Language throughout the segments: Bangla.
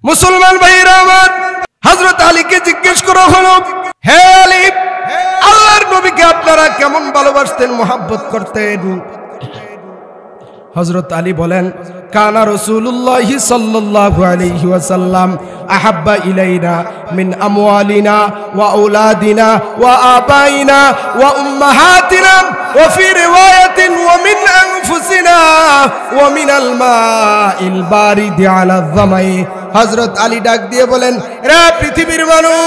মুসলমান ভাইরা আমার, হযরত আলীকে জিজ্ঞেস করা হলো, হে আলী, আল্লাহর নবীকে আপনারা কেমন ভালোবাসতেন, মুহাব্বত করতেন? হযরত আলী বলেন, কানা রাসূলুল্লাহি সাল্লাল্লাহু আলাইহি ওয়াসাল্লাম আহাব্বা ইলাইনা মিন আমওয়ালিনা ওয়া আওলাদিনা ওয়া আবাইনা ওয়া উম্মাহাতিনা ওয়া ফি রিওয়ায়াতিন ওয়া মিন আনফুসিনা ওয়া মিনাল মাইল বারিদি আলা যামাই। হযরত আলী ডাক দিয়ে বলেন, রে পৃথিবীর মানুষ,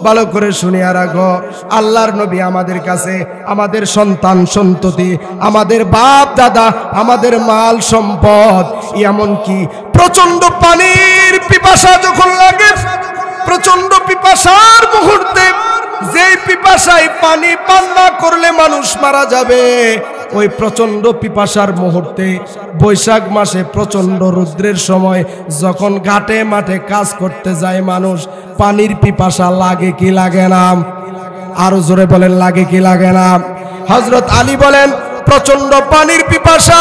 ভালো করে শুনিয়া রাখো, আল্লাহর নবী আমাদের কাছে আমাদের সন্তান সন্ততি, আমাদের বাপ দাদা, আমাদের মাল সম্পদ, এমনকি প্রচন্ড পানির পিপাসা যখন লাগে, প্রচন্ড পিপাসার মুহূর্তে, যেই পিপাসায় পানি পান না করলে মানুষ মারা যাবে, ওই প্রচন্ড পিপাসার মুহূর্তে বৈশাখ মাসে প্রচন্ড রৌদ্রের সময় যখন ঘাটে মাঠে কাজ করতে যায় মানুষ, পানির পিপাসা লাগে কি লাগে না? আরো জোরে বলেন, লাগে কি লাগে না? হযরত আলী বলেন, প্রচন্ড পানির পিপাসা,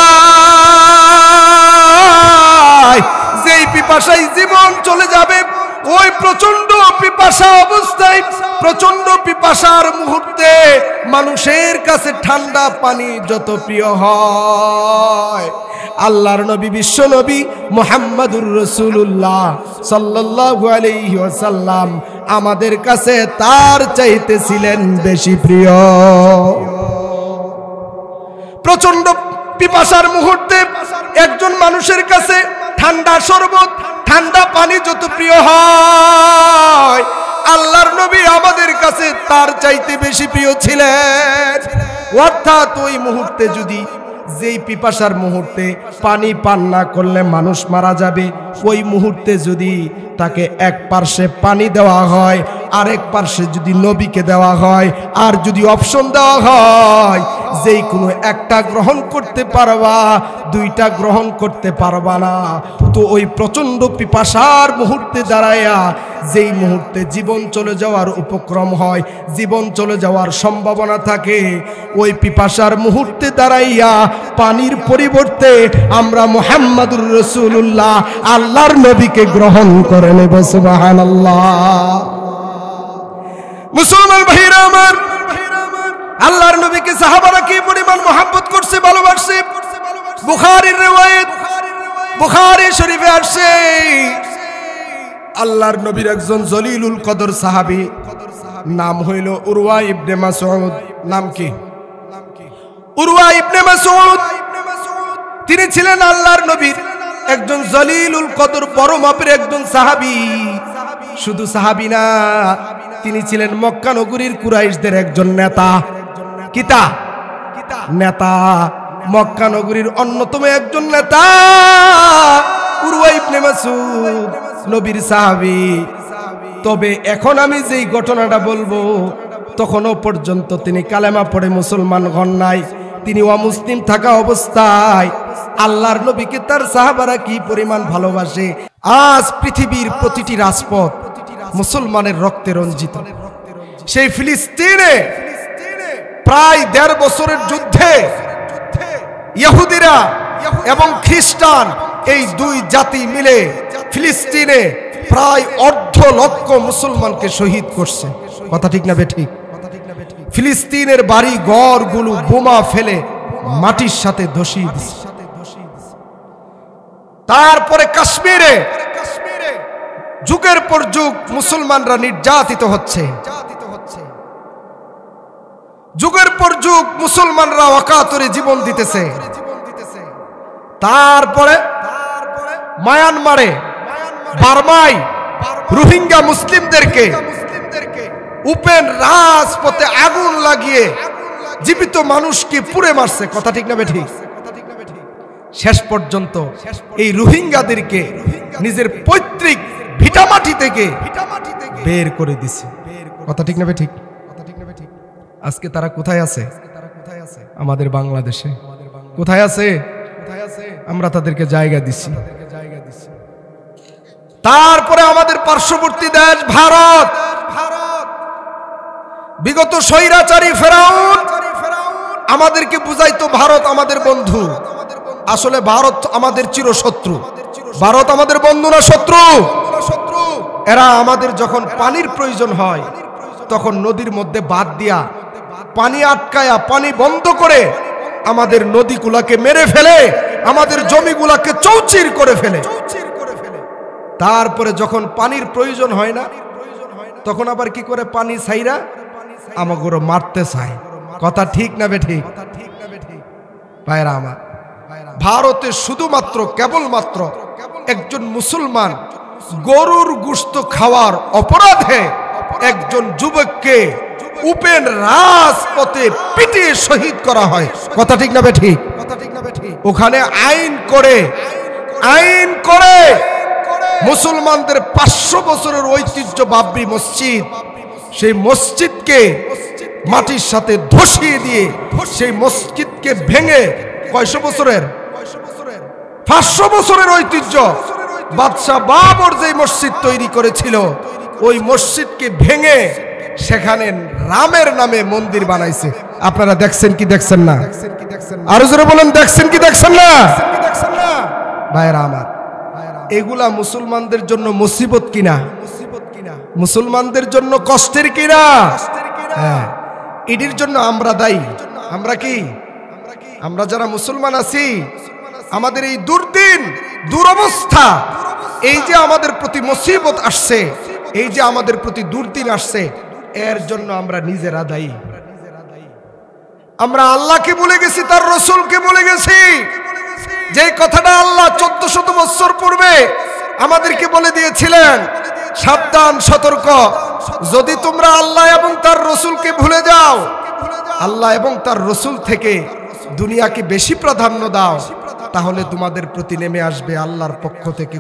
যেই পিপাসায় জীবন চলে যাবে, ওই প্রচন্ড পিপাসা অবস্থায়, প্রচন্ড পিপাসার মুহূর্তে মানুষের কাছে ঠান্ডা পানি যত প্রিয় হয়, আল্লাহর নবী, বিশ্ব নবী মুহাম্মদুর রাসূলুল্লাহ সাল্লাল্লাহু আলাইহি ওয়াসাল্লাম আমাদের কাছে তার চাইতে ছিলেন বেশি প্রিয়। প্রচন্ড পিপাসার মুহূর্তে একজন মানুষের কাছে ঠান্ডা শরবত, ঠান্ডা পানি যত প্রিয় হয়, আল্লাহর নবী আমাদের কাছে তার চাইতে বেশি প্রিয় ছিলেন। অর্থাৎ ওই মুহূর্তে যদি, যেই পিপাসার মুহূর্তে পানি পান না করলে মানুষ মারা যাবে, ওই মুহূর্তে যদি তাকে এক পার্শ্বে পানি দেওয়া হয়, আরেক পার্শ্বে যদি নবীকে দেওয়া হয়, আর যদি অপশন দেওয়া হয় যেই কোনো একটা গ্রহণ করতে পারবা, দুইটা গ্রহণ করতে পারবা না, তো ওই প্রচন্ড পিপাসার মুহূর্তে দাঁড়ায়া, যেই মুহূর্তে জীবন চলে যাওয়ার উপক্রম হয়, জীবন চলে যাওয়ার সম্ভাবনা থাকে, ওই পিপাসার মুহূর্তে দাঁড়াইয়া পানির পরিবর্তে আমরা মুহাম্মদুর রাসূলুল্লাহ আল্লাহর নবীকে গ্রহণ করে নেব। সুবহানাল্লাহ। মুসলমান ভাইরা আমার, আল্লাহর নবীকে সাহাবারা কি পরিমাণ মুহাব্বত করছে, ভালোবাসছে। বুখারীর রিওয়ায়াত, বুখারী শরীফে আসছে, আল্লাহর নবীর একজন জলিলুল কদর সাহাবী, নাম হইল উরওয়া ইবনে মাসউদ। নাম কি? উরওয়া ইবনে মাসউদ। তিনি ছিলেন আল্লাহর নবীর একজন জলিলুল কদর, বড় মাপের একজন সাহাবী। শুধু সাহাবী না, তিনি ছিলেন মক্কা নগরীর কুরাইশদের একজন নেতা। কিতা? নেতা, মক্কা নগরীর অন্যতম একজন নেতা উরওয়া ইবনে মাসউদ, নবীর সাহাবী। তবে এখন আমি যেই ঘটনাটা বলবো, তখনও পর্যন্ত তিনি কালেমা পড়ে মুসলমান হন নাই। তিনি অমুসলিম থাকা অবস্থায় আল্লাহর নবীকে তার সাহাবারা কি পরিমাণ ভালোবাসে। আজ পৃথিবীর প্রতিটি রাজপথ মুসলমানের রক্তে রঞ্জিত। সেই ফিলিস্তিনে প্রায় ১.৫ বছরের যুদ্ধে ইহুদিরা এবং খ্রিস্টান, এই দুই জাতি মিলে ফিলিস্তিনে প্রায় ১.৫ লক্ষ মুসলমানকে শহীদ করছে। কথা ঠিক না বেঠিক? ফিলিস্তিনের বাড়ি ঘরগুলো বোমা ফেলে মাটির সাথে ধসিয়ে দিচ্ছে। তারপরে কাশ্মীরে যুগের পর যুগ মুসলমানরা নির্যাতিত হচ্ছে, যুগের পর যুগ মুসলমানরা অকাতরে জীবন দিতেছে। তারপরে মায়ানমারে, বার্মায় রোহিঙ্গা মুসলিমদেরকে ওপেন রাজপথে আগুন লাগিয়ে জীবিত মানুষকে পুড়ে মারছে। কথা ঠিক না বেঠিক? শেষ পর্যন্ত এই রোহিঙ্গাদেরকে নিজের পৈতৃক ভিটামাটি থেকে বের করে দিছে। কথা ঠিক না বেঠিক? আজকে তারা কোথায় আছে? আমাদের বাংলাদেশে। কোথায় আছে? আমরা তাদেরকে জায়গা দিছি। তারপরে আমাদের পার্শ্ববর্তী দেশ ভারত, বিগত স্বৈরাচারী ফেরাউন আমাদেরকে বুঝাইতো ভারত আমাদের বন্ধু, আসলে ভারত আমাদের চিরশত্রু। ভারত আমাদের বন্ধু না শত্রু? এরা আমাদের যখন পানির প্রয়োজন হয় তখন নদীর মধ্যে বাঁধ দিয়া পানি আটকায়া পানি বন্ধ করে আমাদের নদীগুলাকে মেরে ফেলে, আমাদের জমিগুলাকে চৌচির করে ফেলে। তারপরে যখন পানির প্রয়োজন হয় না তখন আবার কি করে? পানি ছাইরা আমাগুলো মারতে চায়। কথা ঠিক না বেঠিক? ভাইরা আমার, ভারতে শুধুমাত্র কেবলমাত্র একজন মুসলমান গরুর গোশত খাওয়ার অপরাধে একজন যুবককে ওপেন রাজপথে পিটিয়ে শহীদ করা হয়। কথা ঠিক না বেঠিক? ওখানে আইন করে মুসলমানদের 500 বছরের ঐতিহ্য বাবরি মসজিদ, সেই মসজিদকে মাটির সাথে ধসিয়ে দিয়ে সেই মসজিদকে ভেঙে 500 বছরের 500 বছরের ঐতিহ্য বাদশাহ বাবর যে মসজিদ তৈরি করেছিল ওই মসজিদকে ভেঙে সেখানে রামের নামে মন্দির বানাইছে। আপনারা দেখছেন কি দেখছেন না? আরো জোরে বলেন, দেখছেন কি দেখছেন না? ভাইরা আমার, এগুলা মুসলমানদের জন্য মুসিবত কিনা? মুসলমানদের জন্য কষ্টের কিনা? হ্যাঁ, এটির জন্য আমরা দায়ী। আমরা কি? আমরা যারা মুসলমান আছি, আমাদের এই দুর্দিন দুরবস্থা, এই যে আমাদের প্রতি মুসিবত আসছে, এই যে আমাদের প্রতি দুর্দিন আসছে, এর জন্য আমরা নিজেরা দায়ী। আমরা আল্লাহকে ভুলে গেছি, তার রসুলকে ভুলে গেছি। যে কথাটা আল্লাহ 1400 বছর পূর্বে আমাদেরকে বলে দিয়েছিলেন, সাবধান সতর্ক, যদি তোমরা আল্লাহ এবং তার রসুলকে ভুলে যাও, আল্লাহ এবং তার রসুল থেকে দুনিয়াকে বেশি প্রাধান্য দাও, তাহলে তোমাদের প্রতি নেমে আসবে আল্লাহর পক্ষ থেকে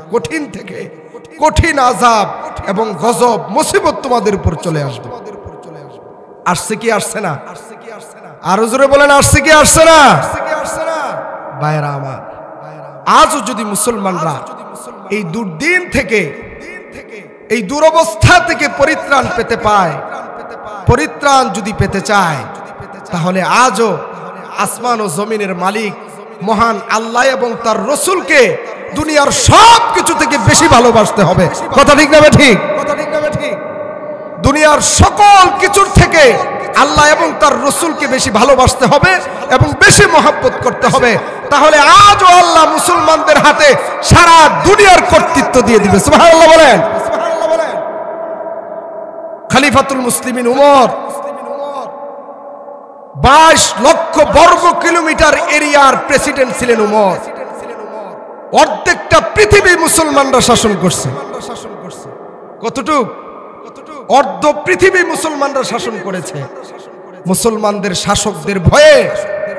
কঠিন আযাব এবং গজব, মুসিবত তোমাদের উপর চলে আসবে। আসছে কি আসছে না? আরো জোরে বলেন, আসছে কি আসছে না? ভাইরা আমার, আজও যদি মুসলমানরা এই দুর্দিন থেকে, এই দুরবস্থা থেকে পরিত্রাণ পেতে পায়, পরিত্রাণ যদি পেতে চায়, তাহলে আজও আসমান ও জমিনের মালিক মহান আল্লাহ এবং তার রসুলকে দুনিয়ার সব কিছু থেকে বেশি ভালোবাসতে হবে। কথা ঠিক না ঠিক? দুনিয়ার সকল কিছুর থেকে আল্লাহ এবং তার রসুলকে বেশি ভালোবাসতে হবে এবং বেশি মহব্বত করতে হবে। তাহলে আজও আল্লাহ মুসলমানদের হাতে সারা দুনিয়ার কর্তৃত্ব দিয়ে দিবে। সুবহানাল্লাহ বলেন। খলিফাতুল মুসলিমিন উমর 22 লক্ষ বর্গ কিলোমিটার এরিয়ার প্রেসিডেন্ট ছিলেন উমর। অর্ধেকটা পৃথিবী মুসলমানরা শাসন করছে। কতটুক? অর্ধ পৃথিবী মুসলমানরা শাসন করেছে। মুসলমানদের শাসকদের ভয়ে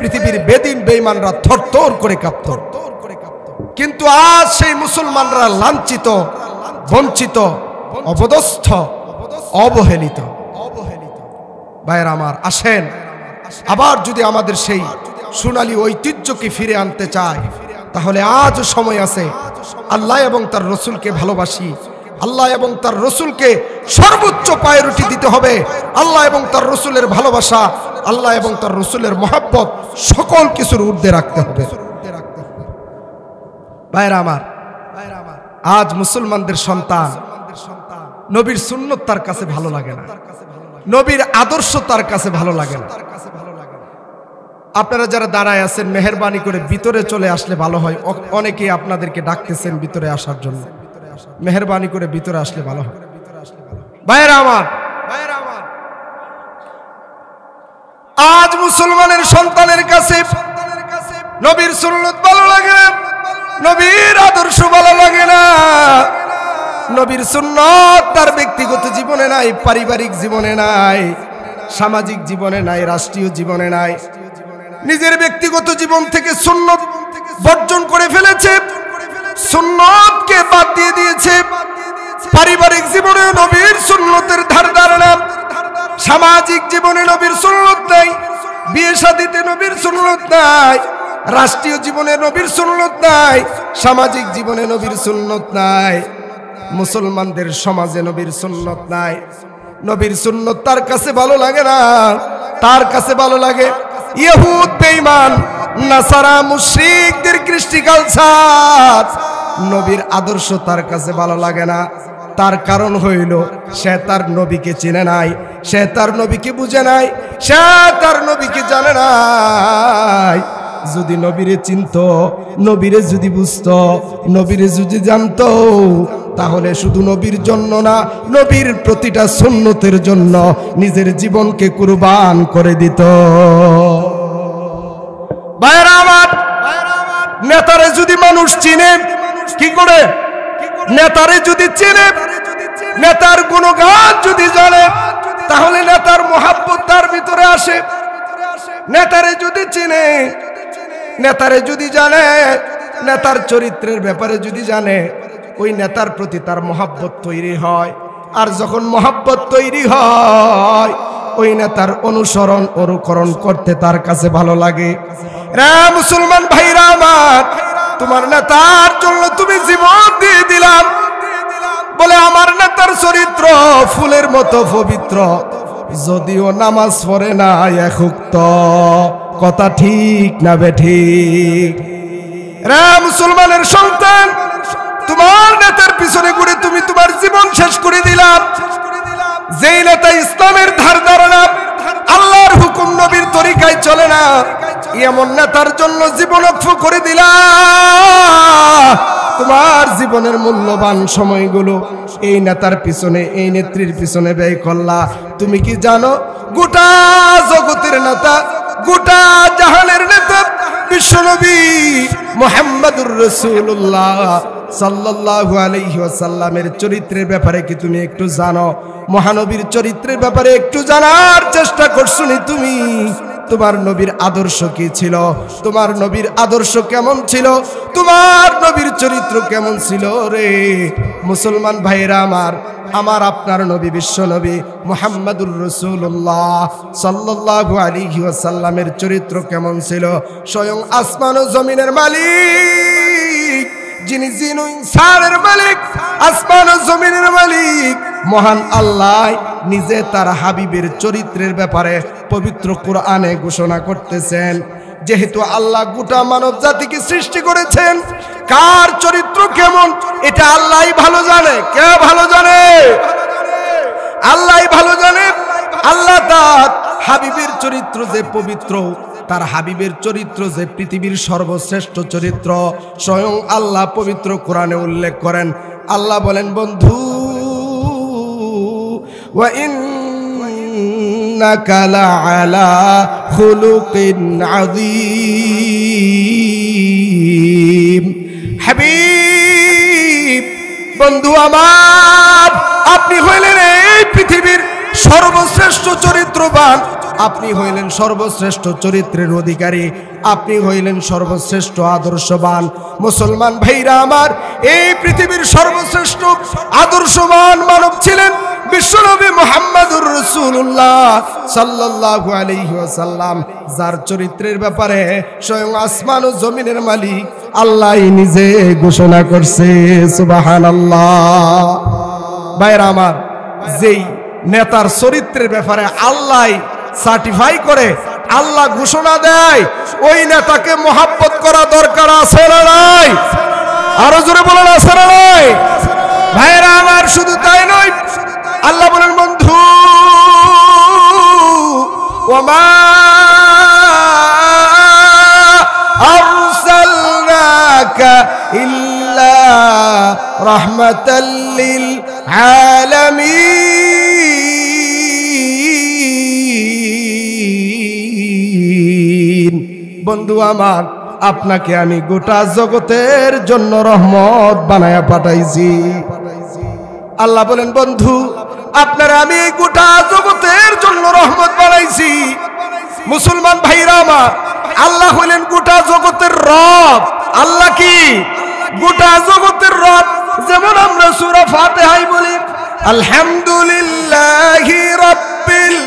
পৃথিবীর বেদিন বেঈমানরা থরথর করে কাঁপত। কিন্তু আজ সেই মুসলমানরা লাঞ্ছিত, বঞ্চিত, অপদস্থ, অবহেলিত। ভাইরা আমার, আসেন আবার যদি আমাদের সেই সোনালী ঐতিহ্যকে ফিরে আনতে চায়, তাহলে আজ সময় আছে। আল্লাহ এবং তার রসুলকে ভালোবাসি, আল্লাহ এবং তার রসুলকে সর্বোচ্চ প্রায়োরিটি দিতে হবে। আল্লাহ এবং তার রসুলের ভালোবাসা, আল্লাহ এবং তার রসুলের মহব্বত সকল কিছুর ঊর্ধ্বে রাখতে হবে। ভাইরা আমার, আজ মুসলমানদের সন্তান নবীর সুন্নত তার কাছে ভালো লাগে না, নবীর আদর্শ তার কাছে ভালো লাগে না। আপনারা যারা দাঁড়ায় আছেন, মেহেরবানি করে ভিতরে চলে আসলে ভালো হয়। অনেকেই আপনাদেরকে ডাকতেছেন ভিতরে আসার জন্য, মেহেরবানি করে ভিতরে আসলে ভালো হয়। ভাইরা আমার, আজ মুসলমানের সন্তানের কাছে নবীর সুন্নত ভালো লাগে না, নবীর আদর্শ ভালো লাগে না। নবীর সুন্নত তার ব্যক্তিগত জীবনে নাই, পারিবারিক জীবনে নাই, সামাজিক জীবনে নাই, রাষ্ট্রীয় জীবনে নাই। নিজের ব্যক্তিগত জীবন থেকে সুন্নত বর্জন করে ফেলেছে, সুন্নতকে বাদ দিয়ে দিয়েছে। পারিবারিক জীবনে নবীর সুন্নতের ধার ধারে না, সামাজিক জীবনে নবীর সুন্নত নাই, বিয়ে শাদীতে নবীর সুন্নত নাই, রাষ্ট্রীয় জীবনে নবীর সুন্নত নাই, সামাজিক জীবনে নবীর সুন্নত নাই, মুসলমানদের সমাজে নবীর সুন্নত নাই। নবীর সুন্নত তার কাছে ভালো লাগে না, তার কাছে ভালো লাগে ইহুদ, বেঈমান, নাসারা, মুশরিকদের কৃষ্টি কালচার। নবীর আদর্শ তার কাছে ভালো লাগে না। তার কারণ হইল সে তার নবীকে চিনে নাই, সে তার নবীকে বুঝে নাই, সে তার নবীকে জানে নাই। যদি নবীরে চিনত, নবীরে যদি বুঝত, নবীরে যদি জানতো, তাহলে শুধু নবীর জন্য না, নবীর প্রতিটা সুন্নতের জন্য নিজের জীবনকে কুরবান করে দিত। ভাইরা আমার, নেতারে যদি মানুষ চিনে, কি করে? নেতারে যদি চিনে, নেতার গুণগান যদি জানে, তাহলে নেতার মোহাব্বত তার ভিতরে আসে। নেতারে যদি চিনে, নেতারে যদি জানে, নেতার চরিত্রের ব্যাপারে যদি জানে, ওই নেতার প্রতি তার মোহাব্বত তৈরি হয়। আর যখন মোহাব্বত তৈরি হয়, ওই নেতার অনুসরণ অনুকরণ করতে তার কাছে ভালো লাগে। রে মুসলমান ভাইরা আমার, তোমার নেতার জন্য তুমি জীবন দিয়ে দিলাম বলে আমার নেতার চরিত্র ফুলের মতো পবিত্র, যদিও নামাজ পড়ে না একুক্ত। কথা ঠিক না বেঠিক? রে মুসলমানের সন্তান, তোমার নেতার পিছনে ঘুরে তুমি তোমার জীবন শেষ করে দিলাম। যেই নেতা ইসলামের ধার ধারে না, আল্লাহর হুকুম নবীর তরিকায় চলে না, এমন নেতার জন্য জীবন অক্ষ করে দিলাম। তোমার জীবনের মূল্যবান সময়গুলো এই নেতার পিছনে, এই নেত্রীর পিছনে ব্যয় করলা। তুমি কি জানো, গোটা জগতের নেতা, গোটা জাহানের নেতা বিশ্বনবী মুহাম্মদুর রাসূলুল্লাহ সাল্লাল্লাহু আলাইহি ওয়াসাল্লামের চরিত্রের ব্যাপারে কি তুমি একটু জানো? মহানবীর চরিত্রের ব্যাপারে একটু জানার চেষ্টা করছো নি তুমি? তোমার নবীর আদর্শ কি ছিল? তোমার নবীর আদর্শ কেমন ছিল? তোমার নবীর চরিত্র কেমন ছিল রে মুসলমান ভাইরা আমার? আমার আপনার নবী বিশ্ব নবী মুহাম্মদুর রাসূলুল্লাহ সাল্লাল্লাহু আলাইহি ওয়াসাল্লামের চরিত্র কেমন ছিল? স্বয়ং আসমান ও জমিনের মালিক, যিনি জিন ও ইনসানের মালিক, আসমান ও জমিনের মালিক মহান আল্লাহ নিজে তার হাবিবের চরিত্রের ব্যাপারে পবিত্র কোরআনে ঘোষণা করতেছেন। যেহেতু আল্লাহ গোটা মানব জাতিকে সৃষ্টি করেছেন, কার চরিত্র কেমন এটা আল্লাহই ভালো জানে। কে ভালো জানে? আল্লাহই ভালো জানে। আল্লাহ তার হাবিবের চরিত্র যে পবিত্র, তার হাবিবের চরিত্র যে পৃথিবীর সর্বশ্রেষ্ঠ চরিত্র, স্বয়ং আল্লাহ পবিত্র কোরআনে উল্লেখ করেন। আল্লাহ বলেন, বন্ধু ওয়া ইন্নাকা লাআলা খুলুকিন আযীম। হাবিব, বন্ধু আমার, আপনি হইলেন এই পৃথিবীর সর্বশ্রেষ্ঠ চরিত্রবান, আপনি হইলেন সর্বশ্রেষ্ঠ চরিত্রের অধিকারী, আপনি হইলেন সর্বশ্রেষ্ঠ আদর্শবান। মুসলমান ভাইরা আমার, এই পৃথিবীর সর্বশ্রেষ্ঠ আদর্শবান মানব ছিলেন বিশ্বনবী মুহাম্মদুর রাসূলুল্লাহ সাল্লাল্লাহু আলাইহি ওয়াসাল্লাম, যার চরিত্রের ব্যাপারে স্বয়ং আসমান ও জমিনের মালিক আল্লাহ নিজে ঘোষণা করছে। সুবহানাল্লাহ। ভাইরা আমার, যেই নেতার চরিত্রের ব্যাপারে আল্লাহ সার্টিফাই করে, আল্লাহ ঘোষণা দেয়, ওই নেতাকে মহব্বত করা দরকার আছে না নাই? আরো জোরে বলেন, আছে না নাই? ভাইরা আমার, শুধু তাই নয়, আল্লাহ বলেন, বন্ধু ওমা আরসালনাকা ইল্লা রাহমাতাল লিল আলামিন। বন্ধু আমার, আপনাকে আমি গোটা জগতের জন্য রহমত বানায়া পাঠাইছি। আল্লাহ বলেন, বন্ধু আপনারা আমি গোটা জগতের জন্য রহমত বানাইছি। মুসলমান ভাইরা আমার, আল্লাহ হলেন গোটা জগতের রব। আল্লাহ কি? গোটা জগতের রব। যেমন আমরা সূরা ফাতিহায় বলি, আলহামদুলিল্লাহি রাব্বিল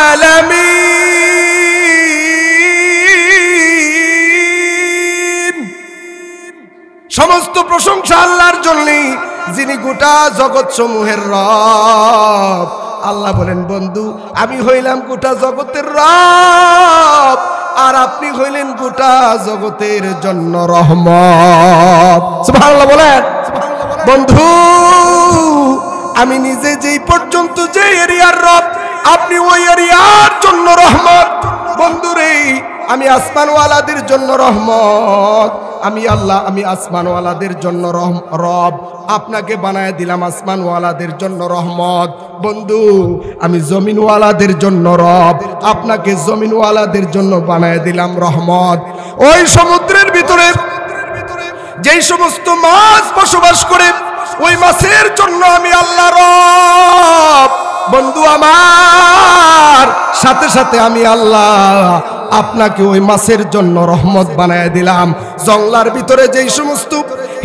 আলামিন। সমস্ত প্রশংসা আল্লাহর জন্য, যিনি গোটা জগৎ সমূহের রব। আল্লাহ বলেন, বন্ধু আমি হইলাম গোটা জগতের রব, আর আপনি হইলেন গোটা জগতের জন্য রহমত। সুবহানাল্লাহ বলেন। বন্ধু আমি নিজে যেই পর্যন্ত যে এরিয়ার রব, আপনি ওই এরিয়ার জন্য রহমত। বন্ধুরে আমি আসমানওয়ালাদের জন্য রহমত, আমি আল্লাহ, আমি আসমানওয়ালাদের জন্য রব, আপনাকে বানায় দিলাম আসমানওয়ালাদের জন্য রহমত। বন্ধু আমি জমিনওয়ালাদের জন্য রব, আপনাকে জমিনওয়ালাদের জন্য বানায় দিলাম রহমত। ওই সমুদ্রের ভিতরে যেই সমস্ত মাছ বসবাস করে, ওই মাছের জন্য আমি আল্লাহ রব। বন্ধু আমার, সাথে সাথে আমি আল্লাহ আপনাকে ওই মাছের জন্য রহমত বানায় দিলাম। জঙ্গলার ভিতরে যেই সমস্ত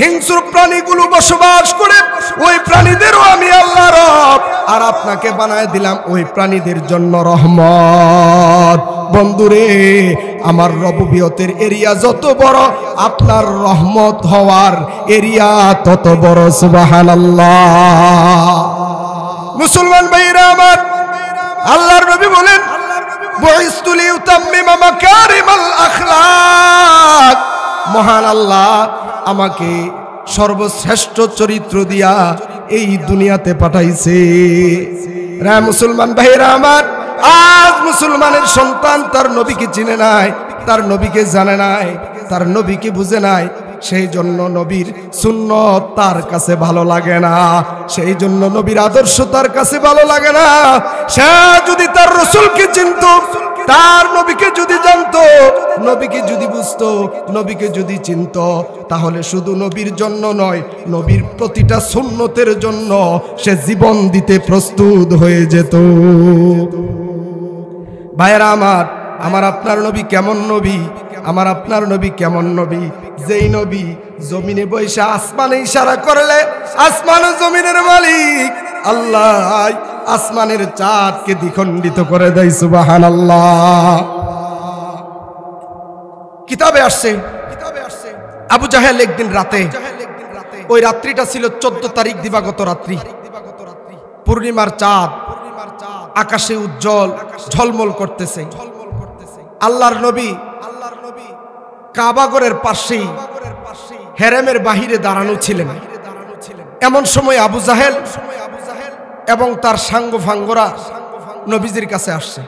হিংস্র প্রাণীগুলো বসবাস করে, ওই প্রাণীদেরও আমি আল্লাহ রব, আর আপনাকে বানায় দিলাম ওই প্রাণীদের জন্য রহমত। বন্ধুরে আমার রবুবিয়তের এরিয়া যত বড়, আপনার রহমত হওয়ার এরিয়া তত বড়। সুবহানাল্লাহ। মুসলমান ভাইরা আমার, আল্লাহর নবী বলেন বুইসতু লিউতাম্মিমা মাকারিমাল আখলাক। মহান আল্লাহ আমাকে সর্বশ্রেষ্ঠ চরিত্র দিয়া এই দুনিয়াতে পাঠাইছে। রে মুসলমান ভাইরা আমার, আজ মুসলমানের সন্তান তার নবীকে চিনে নাই, তার নবীকে জানে নাই, তার নবীকে বুঝে নাই। সেই জন্য নবীর সুন্নত তার কাছে ভালো লাগে না, সেই জন্য নবীর আদর্শ তার কাছে ভালো লাগে না। সে যদি তার রাসূলকে চিনত, তার নবীকে যদি জানতো, নবীকে যদি বুঝতো, নবীকে যদি চিনত, তাহলে শুধু নবীর জন্য নয়, নবীর প্রতিটা সুন্নতের জন্য সে জীবন দিতে প্রস্তুত হয়ে যেত। ভাইরা আমার, আমার আপনার নবী কেমন নবী? আমার আপনার নবী কেমন নবী? যেই নবী জমিনে বৈশা আসমানে ইশারা করলে আসমান ও জমিনের মালিক আল্লাহ আসমানের চাঁদকে দ্বিখণ্ডিত করে দেয়। সুবহানাল্লাহ। কিতাবে আসছে আবু জাহেল একদিন রাতে, ওই রাত্রিটা ছিল 14 তারিখ দিবাগত রাত্রি, পূর্ণিমার চাঁদ আকাশে উজ্জ্বল ঝলমল করতেছে। আল্লাহর নবী কাবাগরের পাশেই হেরেমের বাহিরে দাঁড়ানো ছিলেন। এমন সময় আবু জাহেল এবং তার সাঙ্গ ফাঙ্গরা নবীজির কাছে আসছে।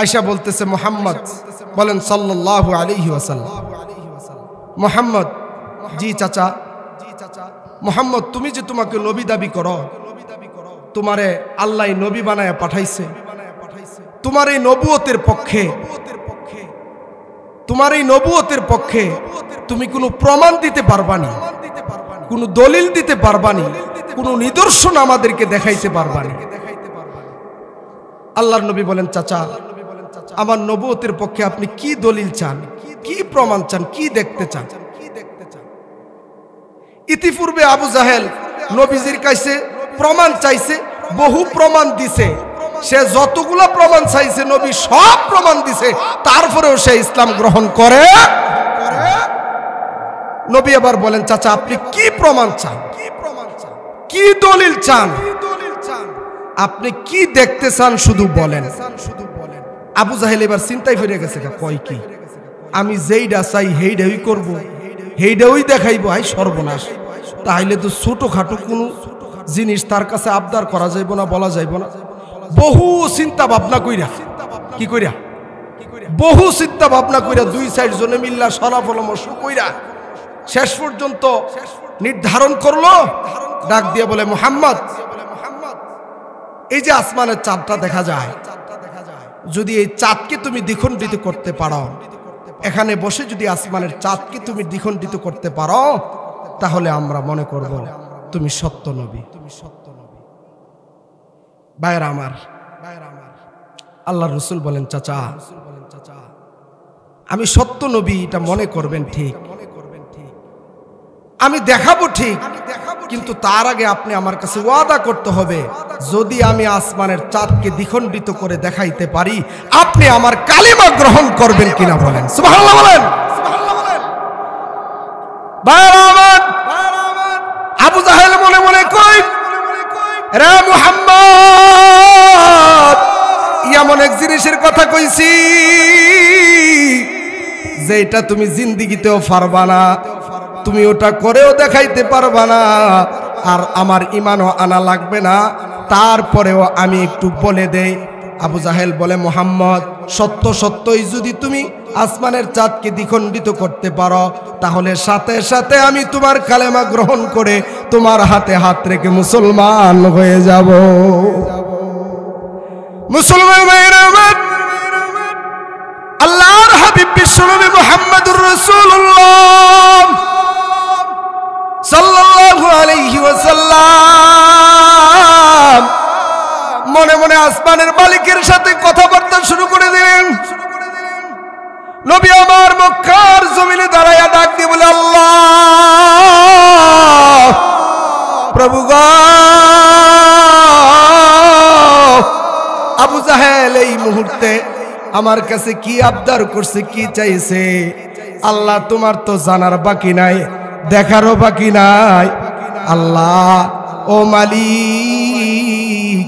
আয়েশা বলতেছে, মুহাম্মদ বলেন সাল্লাল্লাহু আলাইহি ওয়াসাল্লাম। মুহাম্মদ, জি চাচা। মুহাম্মদ, তুমি যে তোমাকে নবী দাবি করো, তোমারে আল্লাহ নবী বানায় পাঠাইছে। তোমার এই নবুয়তের পক্ষে, তোমার এই নবুয়তের পক্ষে তুমি কোনো প্রমাণ দিতে পারবানি, কোনো দলিল দিতে পারবানি, কোনো নিদর্শন আমাদেরকে দেখাইতে পারবানি। আল্লাহর নবী বলেন, চাচা আমার নবুয়তের পক্ষে আপনি কি দলিল চান, কি প্রমাণ চান, কি দেখতে চান? ইতিপূর্বে আবু জাহেল নবীজির কাছে প্রমাণ চাইছে, বহু প্রমাণ দিছে। সে যতগুলা প্রমাণ চাইছে নবী সব প্রমাণ দিছে, তারপরেও সে ইসলাম গ্রহণ করে। নবী আবার বলেন, চাচা আপনি কি প্রমাণ চান, কি দলিল চান, আপনি কি দেখতে চান শুধু বলেন। আবু জাহেল এবার চিন্তায় ফিরে গেছে, কয় কি আমি যেইটা চাই হেইডাই করব, হেইডাই দেখাইব। আই সর্বনাশ, তাইলে তো ছোটখাটো কোনো জিনিস তার কাছে আবদার করা যাইব না, বলা যাইব না। বহু চিন্তা ভাবনা কইরা, কি কইরা, বহু চিন্তা ভাবনা কইরা, 2-4 জনে মিল্লা সলা পরামর্শ কইরা শেষ পর্যন্ত নির্ধারণ করলো। ডাক দিয়ে বলে, মুহাম্মদ, এই যে আসমানের চাঁদটা দেখা যায়, যদি এই চাঁদকে তুমি দ্বিখণ্ডিত করতে পারো, এখানে বসে যদি আসমানের চাঁদকে তুমি দ্বিখণ্ডিত করতে পারো, তাহলে আমরা মনে করব তুমি সত্য নবী। ভাইরা আমার, আল্লাহর রাসূল বলেন, চাচা আমি সত্য নবী এটা মনে করবেন ঠিক, আমি দেখাবো ঠিক, কিন্তু তার আগে আপনি আমার কাছে ওয়াদা করতে হবে, যদি আমি আসমানের চাঁদকে দ্বিখণ্ডিত করে দেখাইতে পারি, আপনি আমার কালিমা গ্রহণ করবেন কিনা বলেন। সুবহানাল্লাহ বলেন। আবু জাহেল মনে মনে কই, রে মুহাম্মদ এমন এক জিনিসের কথা কইছি যে এটা তুমি জিন্দিগিতেও পারবা না, তুমি ওটা করেও দেখাইতে পারবা না, আর আমার ঈমানও আনা লাগবে না, তারপরেও আমি একটু বলে দেই। আবু জাহেল বলে, মুহাম্মদ সত্য সত্যই যদি তুমি আসমানের চাঁদকে দ্বিখণ্ডিত করতে পারো, তাহলে সাথে সাথে আমি তোমার কালেমা গ্রহণ করে তোমার হাতে হাত রেখে মুসলমান হয়ে যাব। মুসলমান ভাইরা আমার, আল্লাহর হাবিব বিশ্বনবী মুহাম্মদুর রাসূলুল্লাহ সাল্লাল্লাহু আলাইহি ওয়াসাল্লাম মনে মনে আসমানের মালিকের সাথে কথাবার্তা শুরু করে দিলেন। নবী আমার মক্কার জমিনে দাঁড়ায়া ডাক দিয়ে বলে, আল্লাহ প্রভু গো, আবু জাহেল এই মুহূর্তে আমার কাছে কি আবদার করছে, কি চাইছে, আল্লাহ তোমার তো জানার বাকি নাই, দেখারও বাকি নাই। আল্লাহ ও মালিক,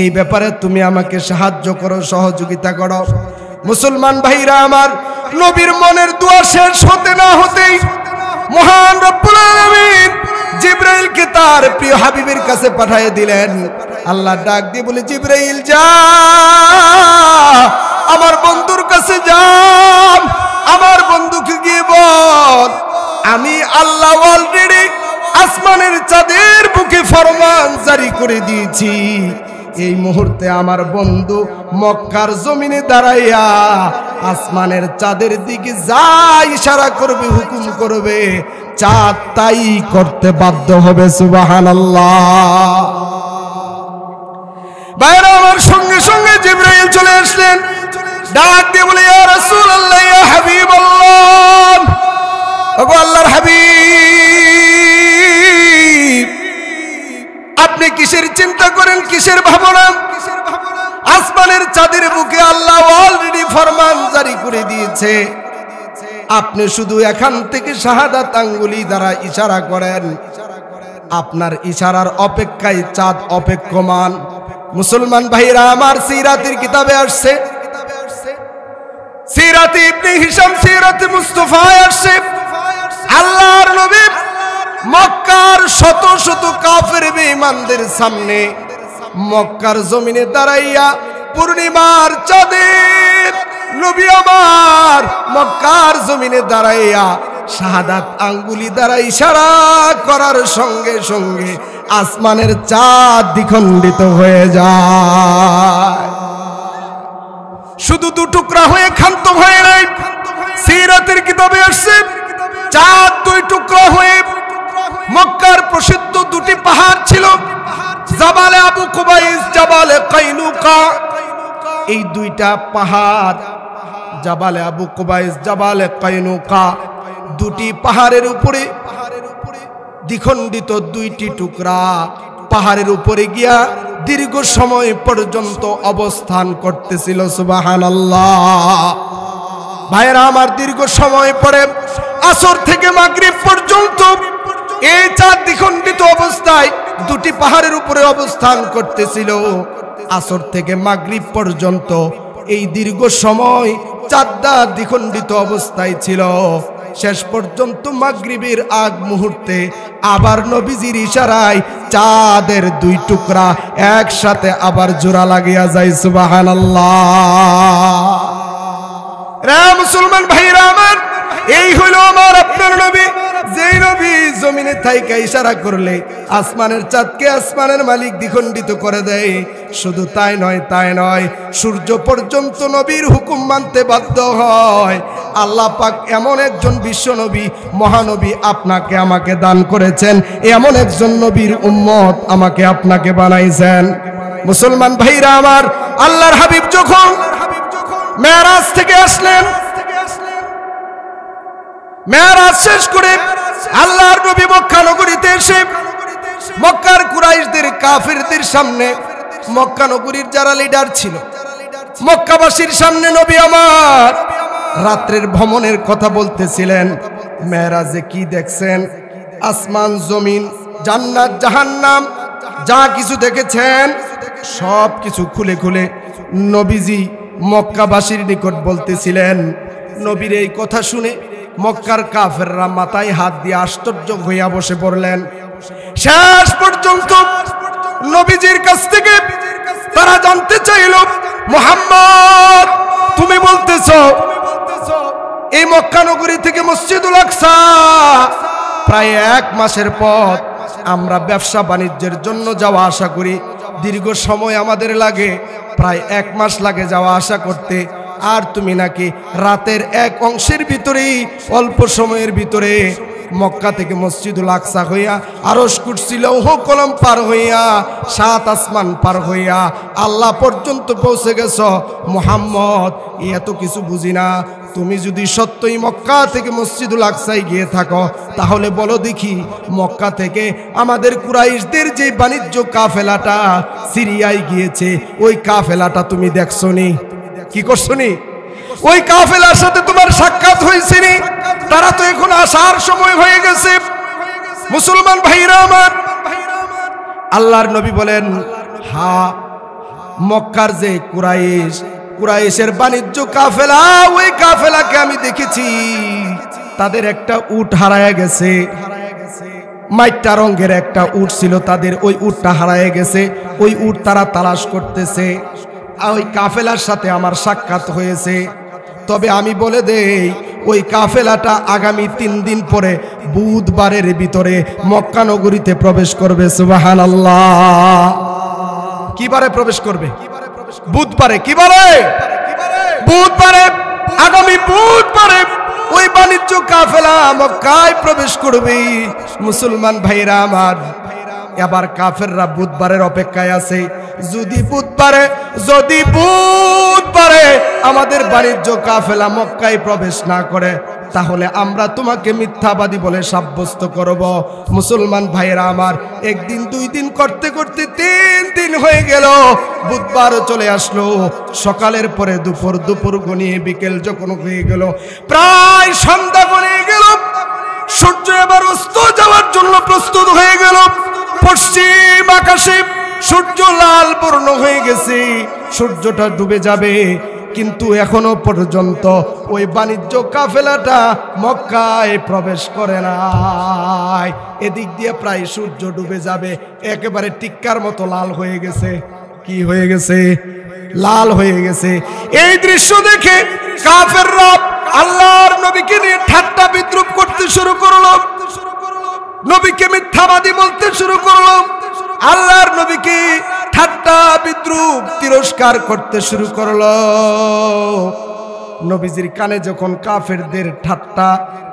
এই ব্যাপারে তুমি আমাকে সাহায্য করো, সহযোগিতা করো। মুসলমান ভাইরা আমার, নবীর মনের দোয়া শেষ হতে না হতেই মহান রব্বুল আলামিন জিবরাইলকে তার প্রিয় হাবিবের কাছে পাঠিয়ে দিলেন। আল্লাহ ডাক দিয়ে বলে, জিবরাইল যা, আমার বন্ধুর কাছে যা, আমার বন্ধুকে গিয়ে বল আমি আল্লাহ অলরেডি আসমানের চাঁদের বুকে ফরমান জারি করে দিয়েছি। এই মুহূর্তে আমার বন্ধু মক্কার জমিনে দাঁড়াইয়া আসমানের চাঁদের দিকে যা ইশারা করবে, হুকুম করবে, চাঁদ তাই করতে বাধ্য হবে। সুবহানাল্লাহ। বাইরে আমার সঙ্গে সঙ্গে জিবরাইল চলে আসলেন, ডাক দিয়ে বলে, ইয়া রাসূলুল্লাহ, ইয়া হাবিবাল্লাহ, ওগো আল্লাহর হাবিব, আপনি কিসের চিন্তা করেন, কিসের ভাবনা? আসমানের চাঁদের বুকে আল্লাহ অলরেডি ফরমান জারি করে দিয়েছে, আপনি শুধু এখান থেকে শাহাদাত আঙ্গুলি দ্বারা ইশারা করেন, আপনার ইশারার অপেক্ষায় চাঁদ অপেক্ষমান। মুসলমান ভাইরা আমার, সিরাতের কিতাবে আসছে, সিরাতে ইবনে হিশাম, সিরাতে মুস্তাফায় আসছে, আল্লাহর নবী মক্কার শত শত কাফের বেঈমানদের সামনে মক্কার জমিনে দাঁড়াইয়া পূর্ণিমার চাঁদে নবী আমার মক্কার জমিনে দাঁড়াইয়া শাহাদাত আঙ্গুলি দ্বারা ইশারা করার সঙ্গে সঙ্গে আসমানের চাঁদ দ্বিখণ্ডিত হয়ে যায়। শুধু দু টুকরা হয়ে ক্ষান্ত হয়ে নাই, সিরাতের কিতাবে আসছে চাঁদ দুই টুকরা হয়ে, মক্কার প্রসিদ্ধ দুটি পাহাড় ছিল, জাবালে আবু কুবাইস, জাবালে কাইনুকা। এই দুইটা পাহাড়, জাবালে আবু কুবাইস, জাবালে কাইনুকা, দুটি পাহাড়ের উপরে দ্বিখণ্ডিত দুইটি টুকরা পাহাড়ের উপরে গিয়া দীর্ঘ সময় পর্যন্ত অবস্থান করতেছিল। সুবহানাল্লাহ। ভাইরা আমার, দীর্ঘ সময় পরে আসর থেকে মাগরিব পর্যন্ত এই চাঁদ দ্বিখণ্ডিত অবস্থায় দুটি পাহাড়ের উপরে অবস্থান করতেছিল। আসর থেকে মাগরিব পর্যন্ত এই দীর্ঘ সময় চাঁদটা দ্বিখণ্ডিত অবস্থায় ছিল। শেষ পর্যন্ত মাগরিবের আগ মুহূর্তে আবার নবীজির ইশারায় চাঁদের দুই টুকরা একসাথে আবার জোড়া লাগিয়া যায়। সুবহানাল্লাহ। রে মুসলমান ভাইরা আমার, এই হলো আমার আপনার নবী, যেই নবী জমিনে থাইকা ইশারা করলে আসমানের চাঁদকে আসমানের মালিক দ্বিখণ্ডিত করে দেয়। শুধু তাই নয়, তাই নয়, সূর্য পর্যন্ত নবীর হুকুম মানতে বাধ্য হয়। আল্লাহ পাক এমন একজন বিশ্ব নবী, মহানবী আপনাকে আমাকে দান করেছেন, এমন একজন নবীর উম্মত আমাকে আপনাকে বানাইছেন। মুসলমান ভাইরা আমার, আল্লাহর হাবিব যখন মেরাজ থেকে আসলেন, মেরাজ শেষ করে আল্লাহর নবী মক্কা নগরীতে এসে মক্কার কুরাইশদের কাফিরদের সামনে, মক্কা নগরীর যারা লিডার ছিল, মক্কাবাসীর সামনে নবী আমার রাত্রের ভ্রমণের কথা বলতেছিলেন। মেরাজে কি দেখছেন? আসমান জমিন, জান্নাত জাহান্নাম, যা কিছু দেখেছেন সব কিছু খুলে খুলে নবীজি মক্কাবাসীর নিকট বলতেছিলেন। নবীর এই কথা শুনে মক্কার কাফেররা মাথায় হাত দিয়ে আশ্চর্য হইয়া বসে পড়লেন। শেষ পর্যন্ত নবীজির কাছ থেকে তারা জানতে চাইল, মুহাম্মদ তুমি বলতেছো এই মক্কা নগরী থেকে মসজিদুল আকসা প্রায় 1 মাসের পথ, আমরা ব্যবসা বাণিজ্যের জন্য যাওয়া আসা করি, দীর্ঘ সময় আমাদের লাগে, প্রায় 1 মাস লাগে যাওয়া আসা করতে, আর তুমি নাকি রাতের এক অংশের ভিতরেই অল্প সময়ের ভিতরে মক্কা থেকে মসজিদুল আকসা হইয়া আরশ কুরসি লৌহ কলম পার হইয়া 7 আসমান পার হইয়া আল্লাহ পর্যন্ত পৌঁছে গেছ। মুহাম্মদ এত কিছু বুঝি না, তুমি যদি সত্যই মক্কা থেকে মসজিদুল আকসায় গিয়ে থাকো তাহলে বলো দেখি, মক্কা থেকে আমাদের কুরাইশদের যে বাণিজ্য কাফেলাটা সিরিয়ায় গিয়েছে ওই কাফেলাটা তুমি দেখছনি? কি করছনি? ওই কাফেলার সাথে তোমার সাক্ষাৎ হয়েছে নি? তারা তো এখন আসার সময় হয়ে গেছে। মুসলমান ভাইরা আমার, আল্লাহর নবী বলেন, হ্যাঁ মক্কার যে কুরাইশের বাণিজ্য কাফেলা, ওই কাফেলাকে আমি দেখেছি, তাদের একটা উট হারায় গেছে, মাইটা রঙের একটা উট ছিল তাদের, ওই উটটা হারায় গেছে, ওই উট তারা তালাশ করতেছে। ওই কাফেলার সাথে আমার সাক্ষাৎ হয়েছে। তবে আমি বলে দেই, ওই কাফেলাটা আগামী 3 দিন পরে বুধবারের ভিতরে মক্কা নগরীতে প্রবেশ করবে। সুবহানাল্লাহ। কি বারে প্রবেশ করবে? বুধবারে। কি বারে? বুধবারে। আগামী বুধবারে ওই বাণিজ্য কাফেলা মক্কায় প্রবেশ করবে। মুসলমান ভাইরা আমার, এবার কাফেররা বুধবারের অপেক্ষায় আছে। যদি বুধবারে আমাদের বাণিজ্য কাফেলা মক্কায় প্রবেশ না করে তাহলে আমরা তোমাকে মিথ্যাবাদী বলে সাব্যস্ত করব। মুসলমান ভাইরা আমার, 1 দিন 2 দিন করতে করতে 3 দিন হয়ে গেল, বুধবারও চলে আসলো। সকালের পরে দুপুর গনিয়ে বিকেল যখন হয়ে গেল, প্রায় সন্ধ্যা গনিয়ে গেল, সূর্য এবার অস্ত যাওয়ার জন্য প্রস্তুত হয়ে গেল। পশ্চিম আকাশে সূর্য লাল বর্ণ হয়ে গেছে, সূর্যটা ডুবে যাবে, কিন্তু এখনো পর্যন্ত ওই বাণিজ্য কাফেলাটা মক্কায় প্রবেশ করে নাই। এদিক দিয়ে প্রায় সূর্য ডুবে যাবে, একেবারে টিক্কার মতো লাল হয়ে গেছে। কি হয়ে গেছে? লাল হয়ে গেছে। এই দৃশ্য দেখে কাফেররা আল্লাহর নবীকে নিয়ে ঠাট্টা বিদ্রুপ করতে শুরু করলো, নবীকে মিথ্যাবাদী বলতে শুরু করলো, আল্লাহর নবীকে ঠাট্টা বিদ্রুপ তিরস্কার করতে শুরু করলো। নবীজির কানে যখন কাফেরদের ঠাট্টা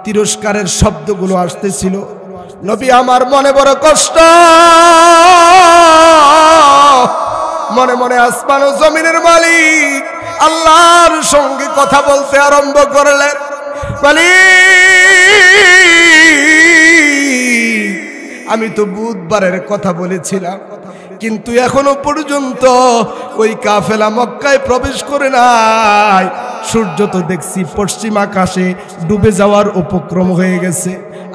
তিরস্কারের শব্দগুলো আসতেছিল, নবী আমার মনে বড় কষ্ট, মনে মনে আসমান ও জমিনের মালিক আল্লাহর সঙ্গে কথা বলতে আরম্ভ করলেন। আমি তো বুধবারের কথা বলেছিলাম, কিন্তু এখনো পর্যন্ত ওই কাফেলা মক্কায় প্রবেশ করে নাই। সূর্য তো দেখছি পশ্চিম আকাশে ডুবে যাওয়ার উপক্রম হয়ে গেছে।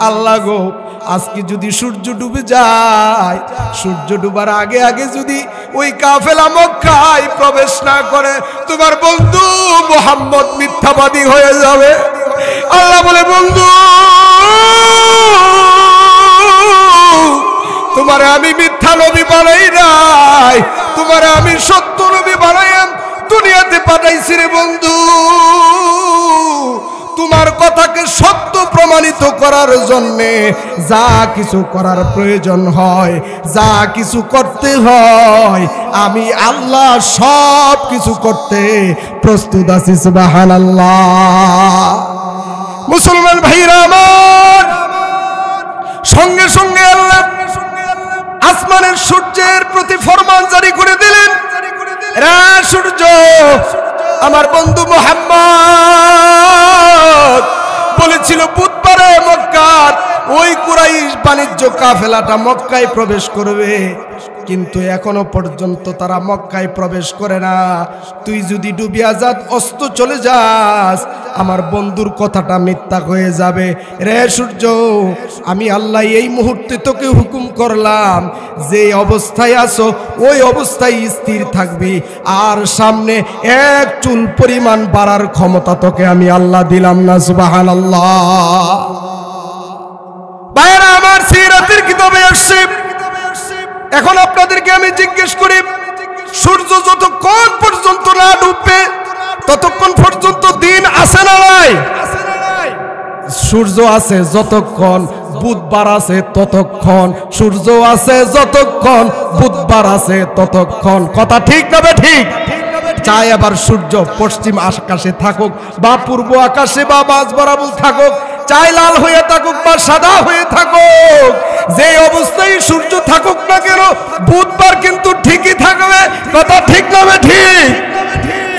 আল্লাহ গো, আজকে যদি সূর্য ডুবে যায়, সূর্য ডুবার আগে আগে যদি ওই কাফেলা মক্কায় প্রবেশ না করে, তোমার বন্ধু মুহাম্মদ মিথ্যাবাদী হয়ে যাবে। আল্লাহ বলে, বন্ধু তোমারে আমি মিথ্যা নবী বানাই নাই, তোমারে আমি সত্য নবী বানাইম দুনিয়াতে পাঠাইছি রে বন্ধু। তোমার কথাকে সত্য প্রমাণিত করার জন্য যা কিছু করার প্রয়োজন হয়, যা কিছু করতে হয়, আমি আল্লাহ সব কিছু করতে প্রস্তুত আছি। সুবহানাল্লাহ। মুসলমান ভাইরা আমার, সঙ্গে সঙ্গে আল্লাহ আসমানের সূর্যের প্রতি ফরমান জারি করে দিলেন, রে সূর্য, আমার বন্ধু মুহাম্মদ বলেছিল বুধবারে মক্কার ওই কুরাইশ বাণিজ্য কাফেলাটা মক্কায় প্রবেশ করবে, কিন্তু এখনো পর্যন্ত তারা মক্কায় প্রবেশ করে না। তুই যদি ডুবিয়া যাত, অস্ত চলে যাস, আমার বন্ধুর কথাটা মিথ্যা হয়ে যাবে। রে সূর্য, আমি আল্লাহ এই মুহূর্তে তোকে হুকুম করলাম, যে অবস্থায় আছো ওই অবস্থায় স্থির থাকবি, আর সামনে এক চুল পরিমাণ বাড়ার ক্ষমতা তোকে আমি আল্লাহ দিলাম না। সুবহানাল্লাহ। ভাইরা আমার, সিরাতের কিতাবে আসছে। এখন আপনাদেরকে আমি জিজ্ঞেস করি, সূর্য যতক্ষণ পর্যন্ত না ডুববে ততক্ষণ পর্যন্ত দিন আছে না নাই? সূর্য আছে যতক্ষণ, বুধবার আছে ততক্ষণ। সূর্য আছে যতক্ষণ, বুধবার আছে ততক্ষণ। কথা ঠিক না ঠিক? চাই আবার সূর্য পশ্চিম আকাশে থাকুক বা পূর্ব আকাশে বা মাঝ বরাবর থাকুক, চাই লাল হয়ে থাকুক বা সাদা হয়ে থাকুক, যে অবস্থায় সূর্য থাকুক না কেন, বুধবার কিন্তু ঠিকই থাকবে। কথা ঠিক না ঠিক?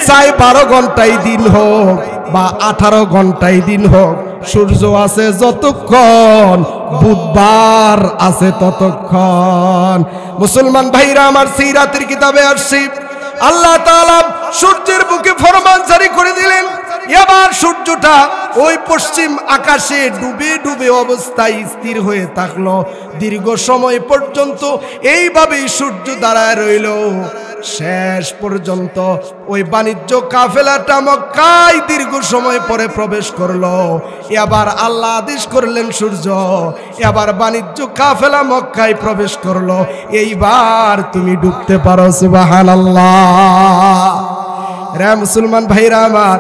চাই 12 ঘন্টায় দিন হোক বা 18 ঘন্টায় দিন হোক, সূর্য আছে যতক্ষণ, বুধবার আছে ততক্ষণ। মুসলমান ভাইরা আমার, সিরাতের কিতাবে আসছে আল্লাহ তাআলা সূর্যের বুকে ফরমান জারি করে দিলেন, এবার সূর্যটা ওই পশ্চিম আকাশে ডুবে ডুবে অবস্থায় স্থির হয়ে থাকলো দীর্ঘ সময় পর্যন্ত। এইভাবেই সূর্য দাঁড়ায় রইল। শেষ পর্যন্ত ওই বাণিজ্য কাফেলাটা মক্কায় দীর্ঘ সময় পরে প্রবেশ করলো। এবার আল্লাহ আদেশ করলেন, সূর্য এবার বাণিজ্য কাফেলা মক্কায় প্রবেশ করলো, এইবার তুমি ডুবতে পারো। সুবহানাল্লাহ। রে মুসলমান ভাইরা আমার,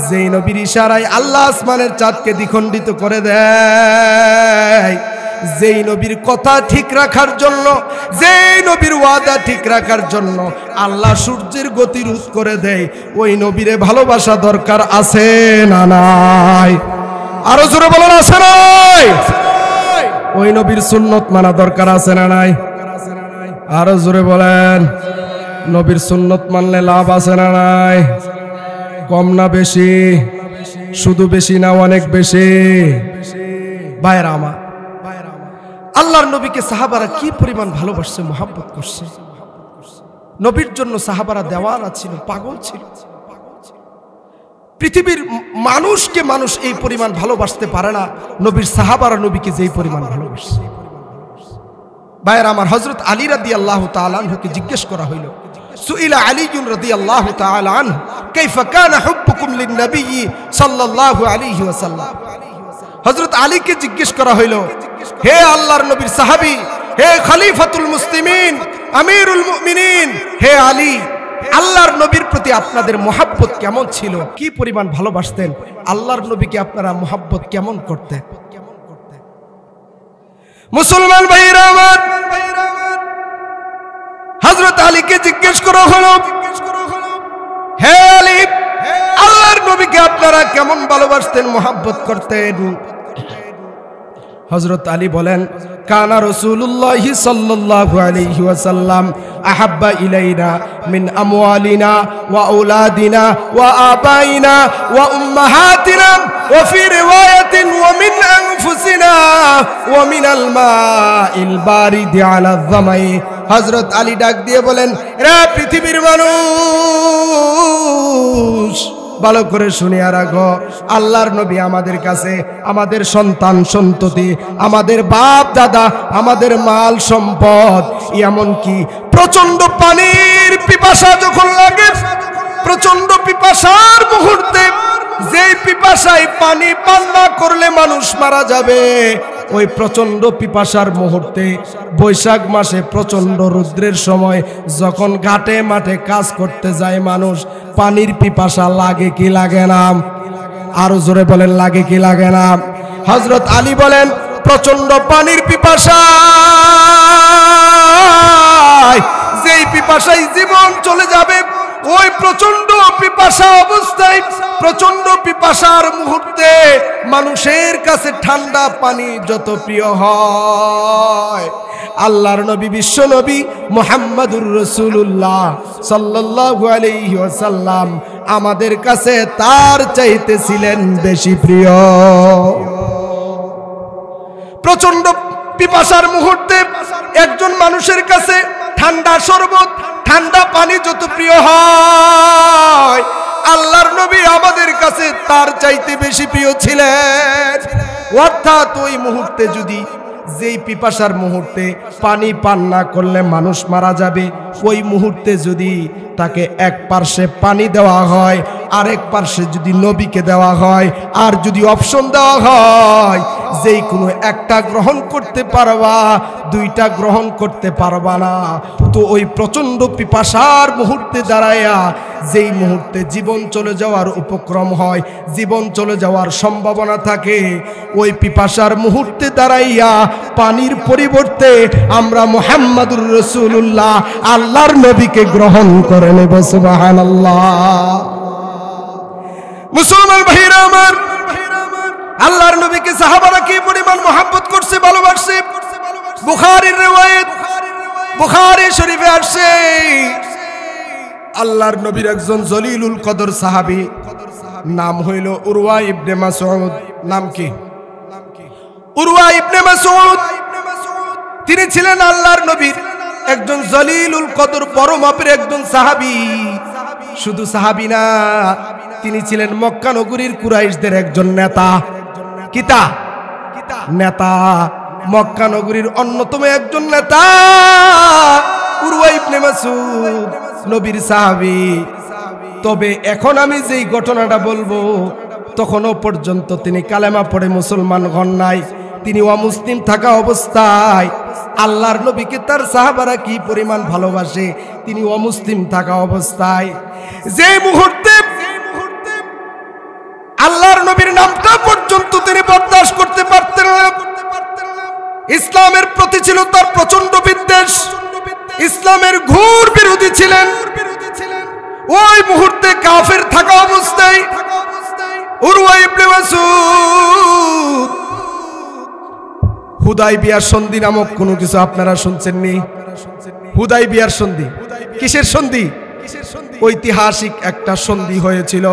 যেই নবীর ইশারায় আল্লাহ আসমানের চাঁদকে দ্বিখণ্ডিত করে দেয়, যেই নবীর কথা ঠিক রাখার জন্য, যেই নবীর ওয়াদা ঠিক রাখার জন্য আল্লাহ সূর্যের গতি রোধ করে দেয়, ওই নবীরে ভালোবাসা দরকার আছে না নাই? আরো জোরে বলেন, আছে না নাই? ওই নবীর সুন্নত মানা দরকার আছে না নাই? আরো জোরে বলেন, নবীর সুন্নত মানলে লাভ আছে না নাই? কম না বেশি? শুধু বেশি না অনেক বেশি? ভাইরা আমার, আল্লাহর নবীকে সাহাবারা কি পরিমাণ ভালোবাসছে, মোহাব্বত করছে। নবীর জন্য সাহাবারা দেওয়ানা ছিল, পাগল ছিল। পৃথিবীর মানুষকে মানুষ এই পরিমাণ ভালোবাসতে পারে না, নবীর সাহাবারা নবীকে যেই পরিমাণ ভালোবাসছে। ভাইরা আমার, হযরত আলী রাদিয়াল্লাহু তাআলা আনহুকে জিজ্ঞেস করা হইল, সুইলা আলী রাদিয়াল্লাহু তাআলা আনহু কাইফা কানা হুব্বুকুম লিন-নবী সাল্লাল্লাহু আলাইহি ওয়াসাল্লাম। হযরত আলীকে জিজ্ঞেস করা হইল, হে আল্লাহর নবীর সাহাবী, হে খলিফাতুল মুসলিমিন, আমিরুল মুমিনিন, হে আলী, আল্লাহর নবীর প্রতি আপনাদের মোহাব্বত কেমন ছিল? কি পরিমাণ ভালোবাসতেন? আল্লাহর নবীকে আপনারা মোহাব্বত কেমন করতেন? মুসলমান ভাইরা আমার, হযরত আলীকে জিজ্ঞেস করা হলো, হে আলী, আল্লাহর নবীকে আপনারা কেমন ভালোবাসতেন, মোহাব্বত করতেন? হযরত আলী বলেন, কানা রাসূলুল্লাহ সাল্লাল্লাহু আলাইহি ওয়াসাল্লাম আহাব্বা ইলাইনা মিন আমওয়ালিনা ওয়া আওলাদিনা ওয়া আবাইনা ওয়া উম্মাহাতিনা ওয়া ফি রিওয়ায়াতিন ওয়া মিন আনফুসিনা ওয়া মিনাল মাইল বারিদি আলা যামাই। হযরত আলী ডাক দিয়ে বলেন, রে পৃথিবীর মানুষ, ভালো করে শুনিয়া রাখো, আল্লাহর নবী আমাদের কাছে আমাদের সন্তান সন্ততি, আমাদের বাপ দাদা, আমাদের মাল সম্পদ, এমনকি প্রচন্ড পানির পিপাসা যখন লাগে, প্রচন্ড পিপাসার মুহূর্তে, যেই পিপাসায় পানি পান না করলে মানুষ মারা যাবে, ওই প্রচন্ড পিপাসার মুহূর্তে বৈশাখ মাসে প্রচন্ড রৌদ্রের সময় যখন ঘাটে মাঠে কাজ করতে যায় মানুষ, পানির পিপাসা লাগে কি লাগে না? আরো জোরে বলেন, লাগে কি লাগে না? হযরত আলী বলেন, প্রচন্ড পানির পিপাসা, যেই পিপাসায় জীবন চলে যাবে, ওই প্রচন্ড পিপাসা অবস্থায়, প্রচন্ড পিপাসার মুহূর্তে মানুষের কাছে ঠান্ডা পানি যত প্রিয় হয়, আল্লাহর নবী, বিশ্ব নবী মুহাম্মদুর রাসূলুল্লাহ সাল্লাল্লাহু আলাইহি ওয়াসাল্লাম আমাদের কাছে তার চাইতে ছিলেন বেশি প্রিয়। প্রচন্ড পিপাসার মুহূর্তে একজন মানুষের কাছে ঠান্ডা শরবত, ঠান্ডা পানি যত প্রিয় হয়, আল্লাহর নবী আমাদের কাছে তার চাইতে বেশি প্রিয় ছিলেন। অর্থাৎ ওই মুহূর্তে যদি, যেই পিপাসার মুহূর্তে পানি পান না করলে মানুষ মারা যাবে, ওই মুহূর্তে যদি তাকে এক পার্শ্বে পানি দেওয়া হয়, আরেক পার্শ্বে যদি নবীকে দেওয়া হয়, আর যদি অপশন দেওয়া হয় যেই কোনো একটা গ্রহণ করতে পারবা, দুইটা গ্রহণ করতে পারবা না, তো ওই প্রচন্ড পিপাসার মুহূর্তে দাঁড়ায়া যেই মুহূর্তে জীবন চলে যাওয়ার উপক্রম হয়, জীবন চলে যাওয়ার সম্ভাবনা থাকে, ওই পিপাসার মুহূর্তে দাঁড়াইয়া পানির পরিবর্তে আমরা মুহাম্মাদুর রাসূলুল্লাহ আল্লাহর নবীকে গ্রহণ করে নেব। সুবহানাল্লাহ। মুসলমান ভাইরা আমার, আল্লাহর নবীকে সাহাবারা কি পরিমাণ মহব্বত করছে, ভালোবাসছে। বুখারীর রিওয়ায়াত, বুখারী শরীফে আসছে, আল্লাহর নবীর একজন জলিলুল কদর সাহাবী, নাম হইল উরওয়া ইবনে মাসউদ। নাম কি? উরওয়া ইবনে মাসউদ। তিনি ছিলেন আল্লাহর নবীর একজন জলিলুল কদর, বড় মাপের একজন সাহাবী। শুধু সাহাবী না, তিনি ছিলেন মক্কা নগরীর কুরাইশদের একজন নেতা। কিতা? নেতা। মক্কা নগরীর অন্যতম একজন নেতা উরওয়া ইবনে মাসউদ, নবীর সাহাবী। তবে এখন আমি যেই ঘটনাটা বলবো, তখনও পর্যন্ত তিনি কালেমা পড়ে মুসলমান হন নাই। তিনি অমুসলিম থাকা অবস্থায় আল্লাহর নবীকে তার সাহাবারা কি পরিমাণ ভালোবাসে, তিনি অমুসলিম থাকা অবস্থায় যে মুহূর্তে আল্লাহর নবীর নামটা পর্যন্ত তিনি বরদাস্ত করতে পারতেন না, ইসলামের প্রতি ছিল তার প্রচন্ড বিদ্বেষ, ইসলামের ঘোর বিরোধী ছিলেন। ওই মুহূর্তে কাফের থাকা অবস্থায় উরওয়া ইবনে মাসউদ হুদাইবিয়ার সন্ধি নামক কোনো কিছু আপনারা শুনছেননি? হুদাইবিয়ার সন্ধি কিসের সন্ধি? ঐতিহাসিক একটা সন্ধি হয়েছিল।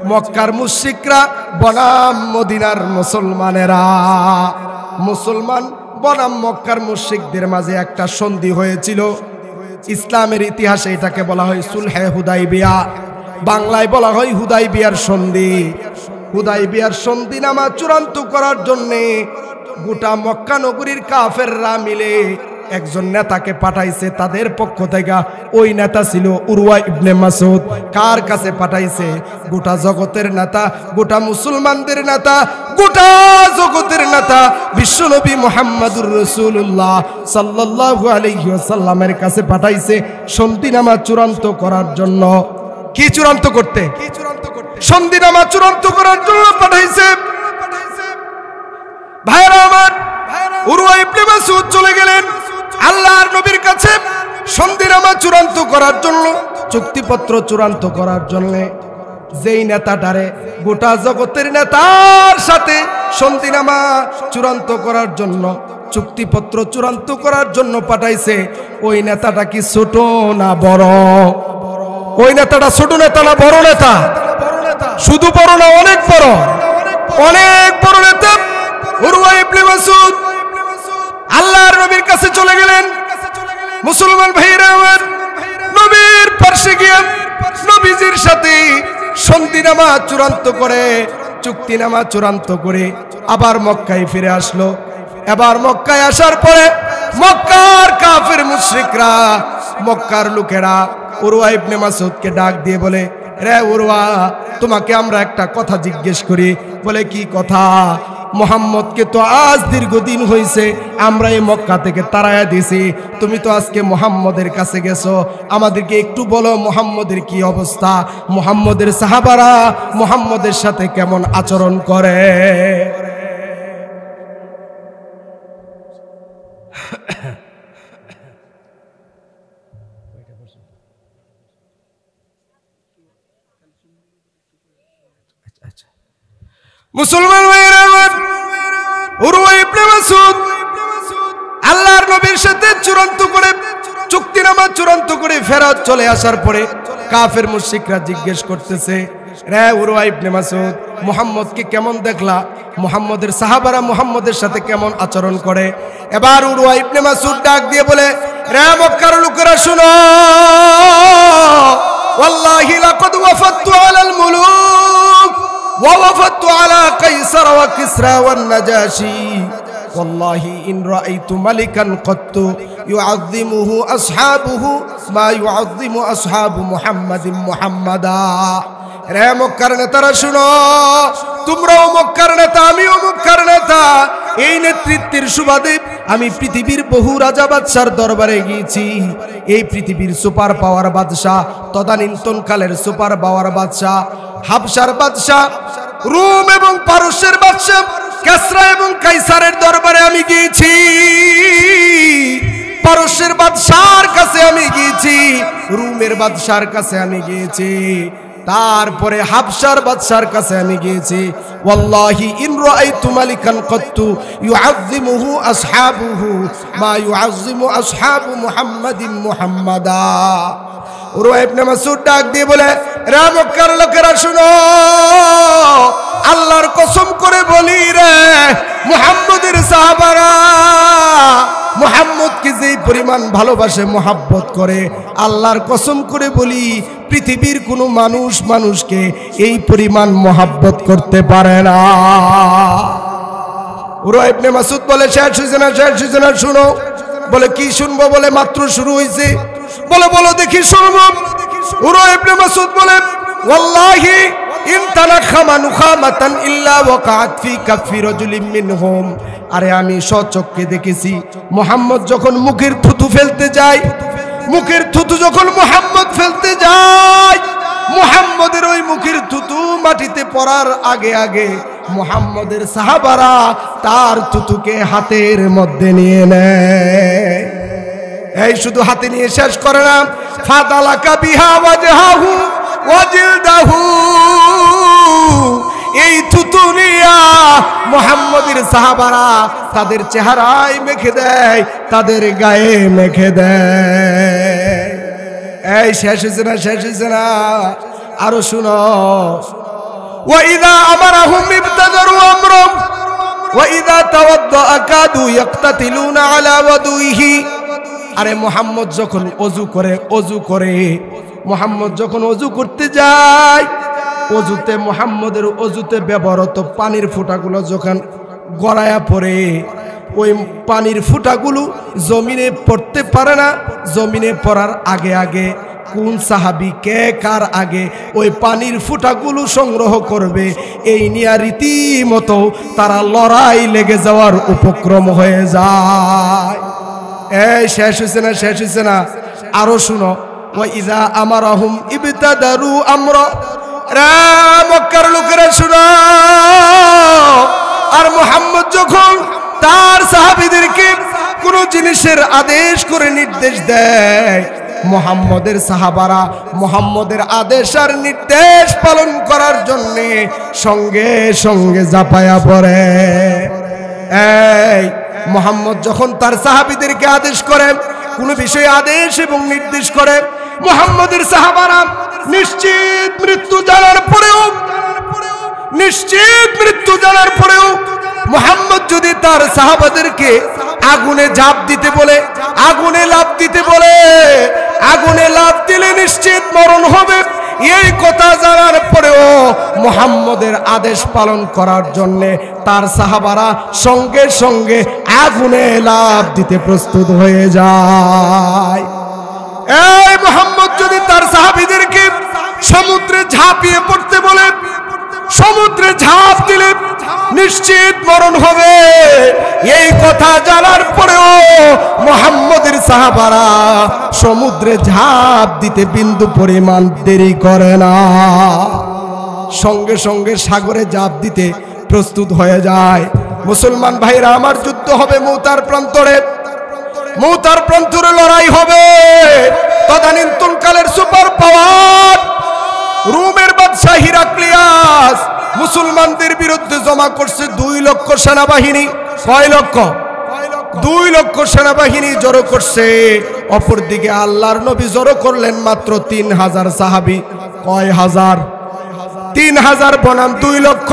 মক্কার মুশরিকরা বনাম মদিনার মুসলমানেরা, মুসলমান বনাম মক্কার মুশরিকদের মাঝে একটা সন্ধি হয়েছিল। ইসলামের ইতিহাসে এটাকে বলা হয় সুলহে হুদাইবিয়া, বাংলায় বলা হয় হুদাইবিয়ার সন্ধি। হুদাইবিয়ার সন্ধিনামা চূড়ান্ত করার জন্যে গোটা মক্কা নগরীর কাফেররা মিলে একজন নেতাকে পাঠাইছে তাদের পক্ষ থেকে। ওই নেতা ছিল উরওয়া ইবনে মাসউদ। কার কাছে পাঠাইছে? গোটা জগতের নেতা, গোটা মুসলমানদের নেতা, গোটা জগতের নেতা বিশ্বনবী মুহাম্মদুর রাসূলুল্লাহ সাল্লাল্লাহু আলাইহি ওয়াসাল্লামের কাছে পাঠাইছে সন্ধিনামা চূড়ান্ত করার জন্য। কি চূড়ান্ত করতে? সন্ধিনামা চূড়ান্ত করার জন্য পাঠাইছে। ভাইরা আমার, উরওয়া ইবনে মাসউদ চলে গেলেন আল্লাহর নবীর কাছে সন্ধিনামা চূড়ান্ত করার জন্য, চুক্তিপত্র চূড়ান্ত করার জন্য। যেই নেতাটারে গোটা জগতের নেতার সাথে সন্ধিনামা চূড়ান্ত করার জন্য, চুক্তিপত্র চূড়ান্ত করার জন্য পাঠাইছে, ওই নেতাটা কি ছোট না বড়? ওই নেতাটা ছোট নেতা না বড় নেতা? শুধু বড় না, অনেক বড়, অনেক বড় নেতা উরওয়া ইবনে মাসউদ আল্লাহর নবীর কাছে চলে গেলেন। মুসলমান ভাইরা আমার, নবীর পাশে গিয়ে নবীজির সাথে সন্ধিনামা চূড়ান্ত করে, চুক্তিনামা চূড়ান্ত করে আবার মক্কায় ফিরে আসলো। এবার মক্কায় আসার পরে মক্কার কাফের মুশরিকরা, মক্কার লোকেরা উরওয়া ইবনে মাসউদকে ডাক দিয়ে বলে, রে উরওয়া, তোমাকে আমরা একটা কথা জিজ্ঞেস করি। বলে, কি কথা? মুহাম্মদকে তো আজ দীর্ঘদিন হয়েছে আমরা এই মক্কা থেকে তাড়ায়া দিয়েছি, তুমি তো আজকে মুহাম্মদের কাছে গেছো, আমাদেরকে একটু বলো মুহাম্মদের কি অবস্থা, মুহাম্মদের সাহাবারা মুহাম্মদের সাথে কেমন আচরণ করে। মুসলমান ভাইরা আমার, উরওয়া ইবনে মাসউদ আল্লাহর নবীর সাথে চূড়ান্ত করে, চুক্তিনামা চূড়ান্ত করে ফেরত চলে আসার পরে কাফের মুশরিকরা জিজ্ঞেস করতেছে, রে উরওয়া ইবনে মাসউদ, মুহাম্মদকে কেমন দেখলা? মুহাম্মদের সাহাবারা মুহাম্মদের সাথে কেমন আচরণ করে। এবার উরওয়া ইবনে মাসউদ ডাক দিয়ে বলে, রে মক্কার লোকেরা শুনো, ওয়াল্লাহি লাকাদ ওয়াফাততু আলাল মুলুক ওয়া ওয়াফাততু আলা কাইসার ওয়া কিসরা ওয়ান নাজাশি ওয়াল্লাহি ইন রাআইতু মালিকান কত্তু ইউআযযিমুহু আসহাবুহু মা ইউআযযিমু আসহাবু মুহাম্মাদিন মুহাম্মাদা। রে মক্কার নেতারা শুনো, তোমরাও মক্কার নেতা, আমিও মক্কার নেতা। এই নেতৃত্বের সুবাদে আমি পৃথিবীর বহু রাজা বাদশার দরবারে গিয়েছি। এই পৃথিবীর সুপার পাওয়ার বাদশাহ, তদানীন্তন কালের সুপার পাওয়ার বাদশাহ, হাবশার বাদশাহ, রোম এবং পারস্যের বাদশাহ কিসরা এবং কাইসারের দরবারে আমি গিয়েছি। পারস্যের বাদশার কাছে আমি গিয়েছি, রোমের বাদশার কাছে আমি গিয়েছি, তারপরে হাবশার বাদশার কাছে আমি গিয়েছি। ওয়াল্লাহি ইন রাআইতু মালিকান কত্তু ইউআযযিমুহু আসহাবুহু মা ইউআযযিমু আসহাবু মুহাম্মাদিন মুহাম্মাদা। উরওয়া ইবনে মাসউদ ডাক দিয়ে বলে, রে মক্কার লোকেরা শুনো, আল্লাহর কসম করে বলি রে, মুহাম্মদের সাহাবারা মুহাম্মদকে যেই পরিমাণ ভালোবাসে, মুহাব্বত করে, আল্লাহর কসম করে বলি পৃথিবীর কোনো মানুষ মানুষকে এই পরিমাণ মুহাব্বত করতে পারে না। উরওয়া ইবনে মাসউদ বলে, শেষ হইছে না, শেষ হইছে না, শুনো। বলে কি শুনবো? বলে মাত্র শুরু হইছে। বলে বলো দেখি শুনবো। উরওয়া ইবনে মাসউদ বলে, ওয়াল্লাহি ইন তানাখামা নুখামাতান ইল্লা ওয়াকাত ফি কাফি রাজুলিন মিনহুম। আরে আমি স্বচক্ষে দেখেছি, মুহাম্মদ যখন মুখের থুতু ফেলতে যায়, মুখের থুতু যখন মুহাম্মদ ফেলতে যায়, মুহাম্মদের ওই মুখের থুতু মাটিতে পড়ার আগে আগে মুহাম্মদের সাহাবারা তার থুতুকে হাতের মধ্যে নিয়ে নেয়। এই শুধু হাতে নিয়ে শেষ করে না, ফাদালাকা বিহা ওয়াজহাহু ওয়াজিলদাহু। এই থুতু নিয়া মুহাম্মদের সাহাবারা তাদের চেহারায় মেখে দেয়, তাদের গায়ে মেখে দেয়। এই শেষ হয়েছে না, শেষ হয়েছে না, আরো শুনো। ওয়াইদা আমারাহুম ইবতাদারু আমরাম ওয়াইদা তাওয়াদ্দা কাদু ইয়াকতাতিলুনা আলা ওয়াদুইহি। আরে মুহাম্মদ যখন ওযু করে, মুহাম্মদ যখন ওযু করতে যায়, ওযুতে মুহাম্মদের ওযুতে ব্যবহৃত পানির ফোঁটাগুলো যখন গড়ায়া পড়ে, ওই পানির ফোঁটাগুলো জমিনে পড়তে পারে না। জমিনে পড়ার আগে আগে কোন সাহাবী কে কার আগে ওই পানির ফোঁটাগুলো সংগ্রহ করবে, এই নিয়ে রীতিমতো তারা লড়াই লেগে যাওয়ার উপক্রম হয়ে যায়। এই শেষ হয়েছে না, শেষ হয়েছে না, আরো শুনো। ওয়াইযা আমারাহুম ইবতাদারু আমরা। রে মক্কার লোকেরা শুনো, আর মুহাম্মদ যখন তার সাহাবীদেরকে কোন জিনিসের আদেশ করে নির্দেশ দেয়, মুহাম্মদের সাহাবারা মুহাম্মদের আদেশ আর নির্দেশ পালন করার জন্য সঙ্গে সঙ্গে ঝাঁপায়া পড়ে। এই মুহাম্মদ যখন তার সাহাবীদেরকে আদেশ করেন, কোন বিষয়ে আদেশ এবং নির্দেশ করে, মুহাম্মদের সাহাবারা নিশ্চিত মৃত্যু জানার পরেও মুহাম্মদ যদি তার সাহাবাদেরকে আগুনে ঝাঁপ দিতে বলে, আগুনে লাফ দিতে বলে, আগুনে লাফ দিলে নিশ্চিত মরণ হবে, এই কথা জানার পরেও মুহাম্মদের আদেশ পালন করার জন্য তার সাহাবারা সঙ্গে সঙ্গে আগুনে লাফ দিতে প্রস্তুত হয়ে যায়। এই মুহাম্মদ যদি তার সাহাবীদেরকে সমুদ্রে ঝাঁপিয়ে পড়তে বলে, সমুদ্রে ঝাঁপ দিলে নিশ্চিত মরণ হবে, এই কথা জানার পরেও মুহাম্মদের সাহাবারা সমুদ্রে ঝাঁপ দিতে বিন্দু পরিমাণ দেরি করে না, সঙ্গে সঙ্গে সাগরে ঝাঁপ দিতে প্রস্তুত হয়ে যায়। মুসলমান ভাইরা আমার, যুদ্ধ হবে মৌতার প্রান্তরে, মৌতার প্রান্তরে লড়াই হবে। তদানীন্তন কালের সুপার পাওয়ার রোমের বাদশাহ হিরাক্লিয়াস মুসলমানদের বিরুদ্ধে জমা করছে 2 লক্ষ সেনাবাহিনী। কয় লক্ষ? 2 লক্ষ সেনাবাহিনী জড়ো করছে। অপরদিকে আল্লাহর নবী জড়ো করলেন মাত্র 3000 সাহাবী। কয় হাজার? 3000 বনাম 2 লক্ষ।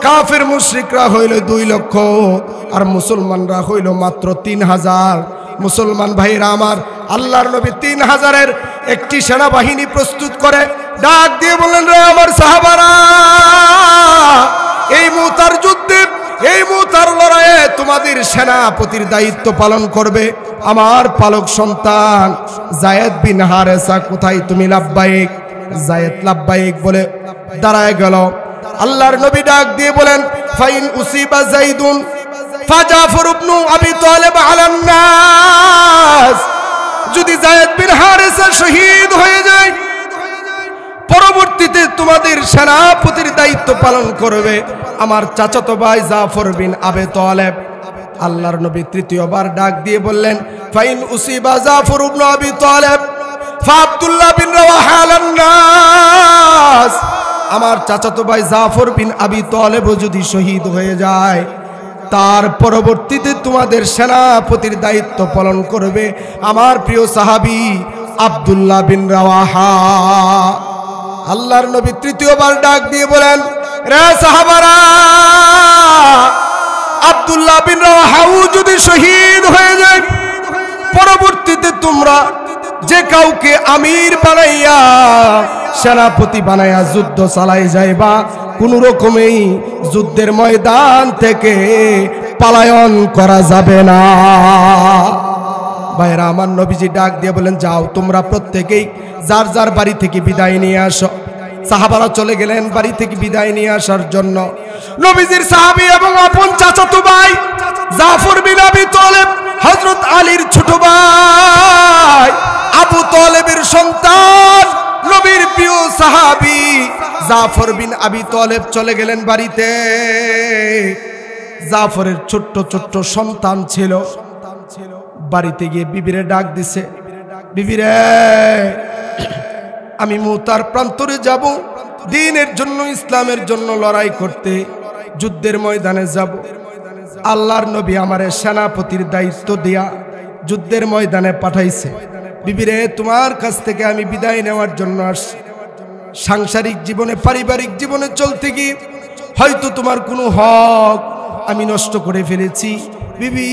কাফের মুশরিকরা হইল 2 লক্ষ আর মুসলমানরা হইল মাত্র 3000। মুসলমান ভাইরা আমার, আল্লাহর নবী 3000-এর একটি সেনাবাহিনী প্রস্তুত করে ডাক দিয়ে বললেন, রে আমার সাহাবারা, এই মুতার যুদ্ধে, এই মুতার লড়াইয়ে তোমাদের সেনাপতির দায়িত্ব পালন করবে আমার পালক সন্তান যায়েদ বিন হারেসা। কোথায় তুমি? লাব্বাইক। যায়েদ লাব্বাইক বলে দাঁড়ায় গেল। আল্লাহর নবী ডাক দিয়ে বলেন, ফাইন উসিবা যাইদুন ফাজাফর ইবনে আবি তালিব আলান নাস। যদি যায়েদ বিন হারেসা শহীদ হয়ে যায়, পরবর্তীতে তোমাদের সেনাপতির দায়িত্ব পালন করবে আমার চাচাতো ভাই জাফর বিন আবি তালিব। আল্লাহর নবী তৃতীয়বার ডাক দিয়ে বললেন, ফাইন উসিবা জাফর ইবনে আবি তালিব ফাআব্দুল্লাহ বিন রাওয়াহা আলান নাস। আমার চাচাতো ভাই জাফর বিন আবি তালিব যদি শহীদ হয়ে যায়, তার পরবর্তীতে তোমাদের সেনাপতির দায়িত্ব পালন করবে আমার প্রিয় সাহাবী আব্দুল্লাহ বিন রাওয়াহা। আল্লাহর নবী তৃতীয়বার ডাক দিয়ে বলেন, রে সাহাবারা, আব্দুল্লাহ বিন রাওয়াহাও যদি শহীদ হয়ে যায়, পরবর্তীতে তোমরা যে কাউকে আমির বানাইয়া সেনাপতি বানাইয়া যুদ্ধ চালাই যাইবা, কোন রকমেই যুদ্ধের ময়দান থেকে পলায়ন করা যাবে না। ভাইরা আমার, নবীজি ডাক দিয়ে বলেন, যাও তোমরা প্রত্যেকেই যার যার বাড়ি থেকে বিদায় নিয়ে আসো। সাহাবারা চলে গেলেন বাড়ি থেকে বিদায় নিয়ে আসার জন্য। নবীজির সাহাবী এবং আপন চাচাতো ভাই জাফর বিন আবি তালিব, হযরত আলীর ছোট ভাই আবু তালেবের সন্তান, নবীর প্রিয় সাহাবী জাফর বিন আবি তালিব চলে গেলেন বাড়িতে। জাফরের ছোট্ট ছোট্ট সন্তান ছিল। বাড়িতে গিয়ে বিবিরে ডাক দিছে, বিবিরে, আমি মুতার প্রান্তরে যাব, দ্বীনের জন্য, ইসলামের জন্য লড়াই করতে, যুদ্ধের ময়দানে যাব। আল্লাহর নবী আমারে সেনাপতির দায়িত্ব দিয়া যুদ্ধের ময়দানে পাঠাইছে। বিবিরে, তোমার কাছ থেকে আমি বিদায় নেওয়ার জন্য আসছি। সাংসারিক জীবনে, পারিবারিক জীবনে চলতে গিয়ে হয়তো তোমার কোনো হক আমি নষ্ট করে ফেলেছি। বিবি,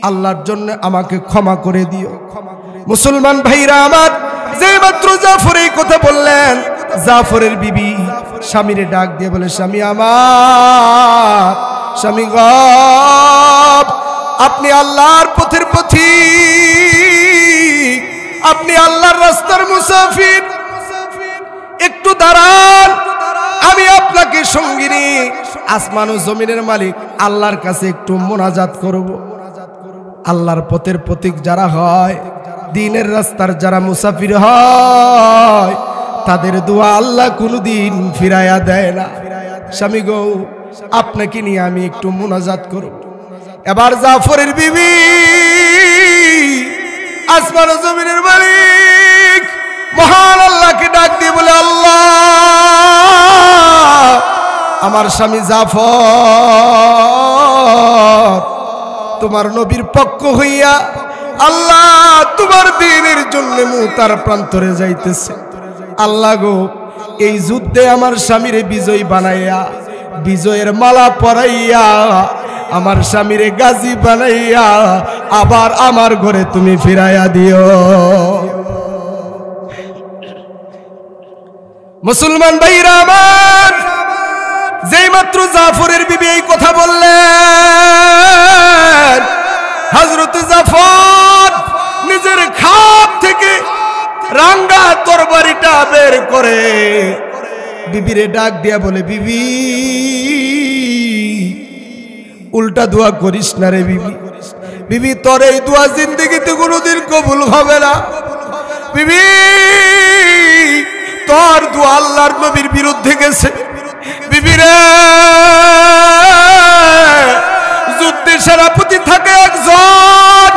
আল্লাহর জন্য আমাকে ক্ষমা করে দিও। মুসলমান ভাইরা আমার, যে মাত্র জাফর এই কথা বললেন, জাফরের বিবি স্বামীরে ডাক দিয়ে বলে, স্বামী আমার, স্বামী গো, আপনি আল্লাহর পথের পথিক, আপনি আল্লাহর রাস্তার মুসাফির, একটু দাঁড়ান, আমি আপনাকে সঙ্গী নিয়ে আসমান ও জমিনের মালিক আল্লাহর কাছে একটু মোনাজাত করব। আল্লাহর পথের পথিক যারা হয়, দ্বীনের রাস্তার যারা মুসাফির হয়, তাদের দোয়া আল্লাহ কোনোদিন ফিরাইয়া দেয় না। স্বামী গো, আপনাকে নিয়ে আমি একটু মোনাজাত করব। এবার জাফরের বিবি আসমান ও জমিনের মালিক মহান আল্লাহকে ডাক দিয়ে বলে, আল্লাহ, আমার স্বামী জাফর তোমার নবীর পক্ষ হইয়া আল্লাহ তোমার দ্বীনের জন্য মুতার প্রান্তরে যাইতেছে। আল্লাহ গো, এই যুদ্ধে আমার স্বামীরে বিজয়ী বানাইয়া, বিজয়ের মালা পরাইয়া, আমার স্বামীরে গাজী বানাইয়া আবার আমার ঘরে তুমি ফিরাইয়া দিও। মুসলমান ভাইরা আমার, যেই মাত্র জাফরের বিবি এই কথা বললেন, হযরত জাফর নিজের খাপ থেকে রাঙ্গা তরবারিটা বের করে বিবিরে ডাক দিয়া বলে, বিবি, উল্টা দোয়া করিস না রে বিবি। বিবি, তোর এই দোয়া জিন্দেগিতে কোনোদিন কবুল হবে না। বিবি, তোর দোয়া আল্লাহর নবীর বিরুদ্ধে গেছে। বিবি রে, যুদ্ধের সেনাপতি থাকে একজন,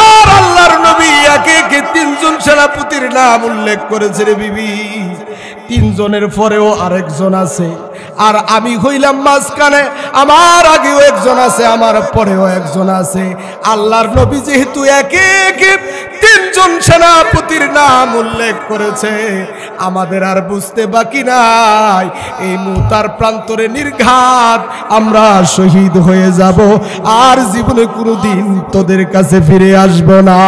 আর আল্লাহর নবী একে একে 3 জন সেনাপতির নাম উল্লেখ করেছে রে বিবি। 3 জনের পরেও আরেকজন আছে, আর আমি হইলাম মাঝখানে। আমার আগেও একজন আছে, আমার পরেও একজন আছে। আল্লাহর নবী যেহেতু একে একে তিনজন সেনাপতির নাম উল্লেখ করেছে, আমাদের আর বুঝতে বাকি নাই এই মুতার প্রান্তরে নির্ঘাত আমরা শহীদ হয়ে যাব, আর জীবনে কোনোদিন তোদের কাছে ফিরে আসব না।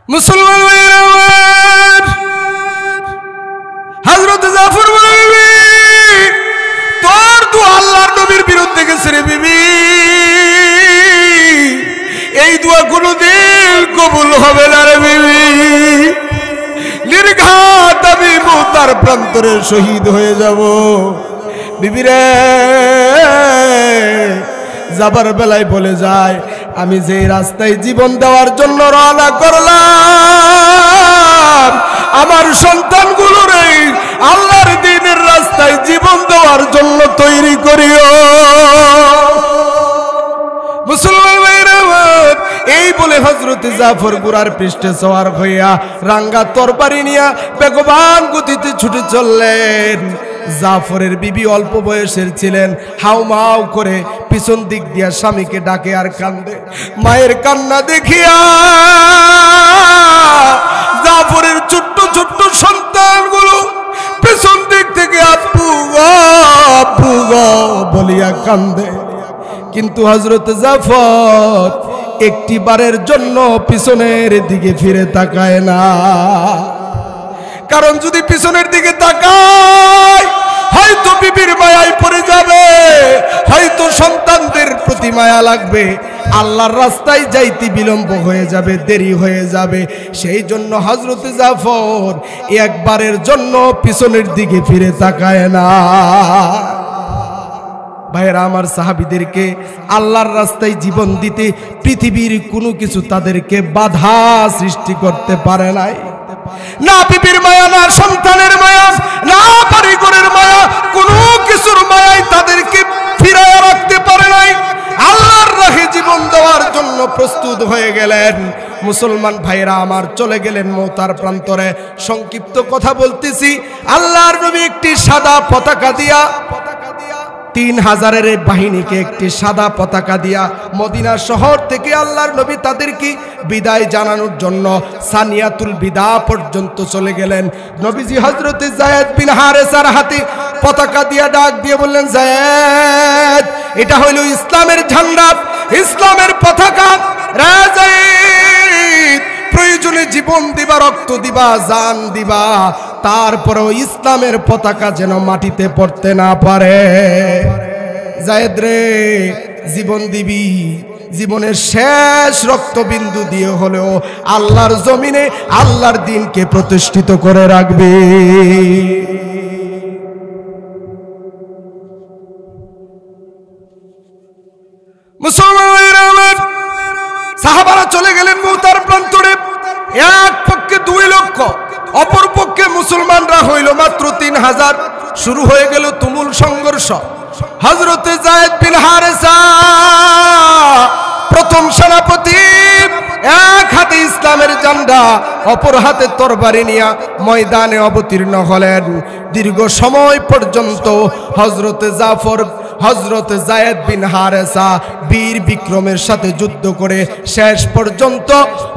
মুসলমান হযরত জাফর বলবি তোর তো আল্লাহর নবীর বিরুদ্ধে গেছে রে বিবি, এই দোয়া কোনদিন কবুল হবে না রে বিবি। নির্ঘাত আমি মুতার প্রান্তরে শহীদ হয়ে যাব। বিবি রে যাবার বেলায় বলে যায়, আমি যে রাস্তায় জীবন দেওয়ার জন্য রওনা করলাম, আমার সন্তানগুলোরে আল্লাহর দ্বীনের রাস্তায় জীবন দেওয়ার জন্য তৈরি করিও। মুসলমান ভাইরা, এই বলে হযরত জাফর বুড়ার পৃষ্ঠে সওয়ার হইয়া রাঙ্গা তরবারি নিয়া বেগবান গতিতে ছুটে চললেন। জাফরের বিবি অল্প বয়সের ছিলেন, হাউমাউ করে পিছন দিক দিয়া স্বামীকে ডাকে আর কান্দে। মায়ের কান্না দেখিয়া জাফরের ছোট্ট ছোট্ট সন্তানগুলো পিছন দিক থেকে আব্বু গো আব্বু গো বলিয়া কান্দে। কিন্তু হযরত জাফর একটি বারের জন্য পিছনের দিকে ফিরে তাকায় না। কারণ যদি পিছনের দিকে তাকায় হয়তো বিবির মায়ায় পড়ে যাবে, হয়তো সন্তানদের প্রতি মায়া লাগবে, আল্লাহর রাস্তায় যাইতে বিলম্ব হয়ে যাবে, দেরি হয়ে যাবে। সেই জন্য হযরত জাফর একবারের জন্য পিছনের দিকে ফিরে তাকায় না। ভাইরা আমার, সাহাবীদেরকে আল্লাহর রাস্তায় জীবন দিতে পৃথিবীর কোনো কিছু তাদেরকে বাধা সৃষ্টি করতে পারে নাই। না বিবির মায়া, না সন্তানের মায়া, না পরিবারের মায়া, কোনো কিছুর মায়াই তাদেরকে ফিরায় রাখতে পারে নাই। আল্লাহর রাহে জীবন দেওয়ার জন্য প্রস্তুত হয়ে গেলেন। মুসলমান ভাইরা আমার, চলে গেলেন মওতার প্রান্তরে। সংক্ষিপ্ত কথা বলতেছি, আল্লাহর নবী একটি সাদা পতাকা দিয়া 3000 বাহিনীকে একটি সাদা পতাকা দিয়া মদিনা শহর থেকে আল্লাহর নবী তাদেরকে বিদায় জানানোর জন্য সানিয়াতুল বিদা পর্যন্ত চলে গেলেন। নবীজি হযরত যায়েদ বিন হারেসার হাতে পতাকা দিয়া ডাক দিয়ে বললেন, যায়েদ, এটা হইল ইসলামের ঝান্ডা, ইসলামের পতাকা। যায়েদ, প্রয়োজনে জীবন দিবা, রক্ত দিবা, জান দিবা, তারপরেও ইসলামের পতাকা যেন মাটিতে পড়তে না পারে। যায়েদ রে, জীবন দিবি, জীবনের শেষ রক্তবিন্দু দিয়ে হলেও আল্লাহর জমিনে আল্লাহর দ্বীনকে প্রতিষ্ঠিত করে রাখবে। মুসলমান সাহাবারা চলে গেলেন মওতার প্রান্তরে। এক পক্ষে 2 লক্ষ, অপর পক্ষে মুসলমানরা হইল মাত্র 3000। শুরু হয়ে গেল তুমুল সংঘর্ষ। হযরত যায়েদ বিন হারেসা প্রথম সেনাপতি, এক হাতে ইসলামের ঝান্ডা, অপর হাতে তরবারি নিয়ে ময়দানে অবতীর্ণ হলেন। দীর্ঘ সময় পর্যন্ত হযরত যায়েদ বিন হারেসা বীর বিক্রমের সাথে যুদ্ধ করে শেষ পর্যন্ত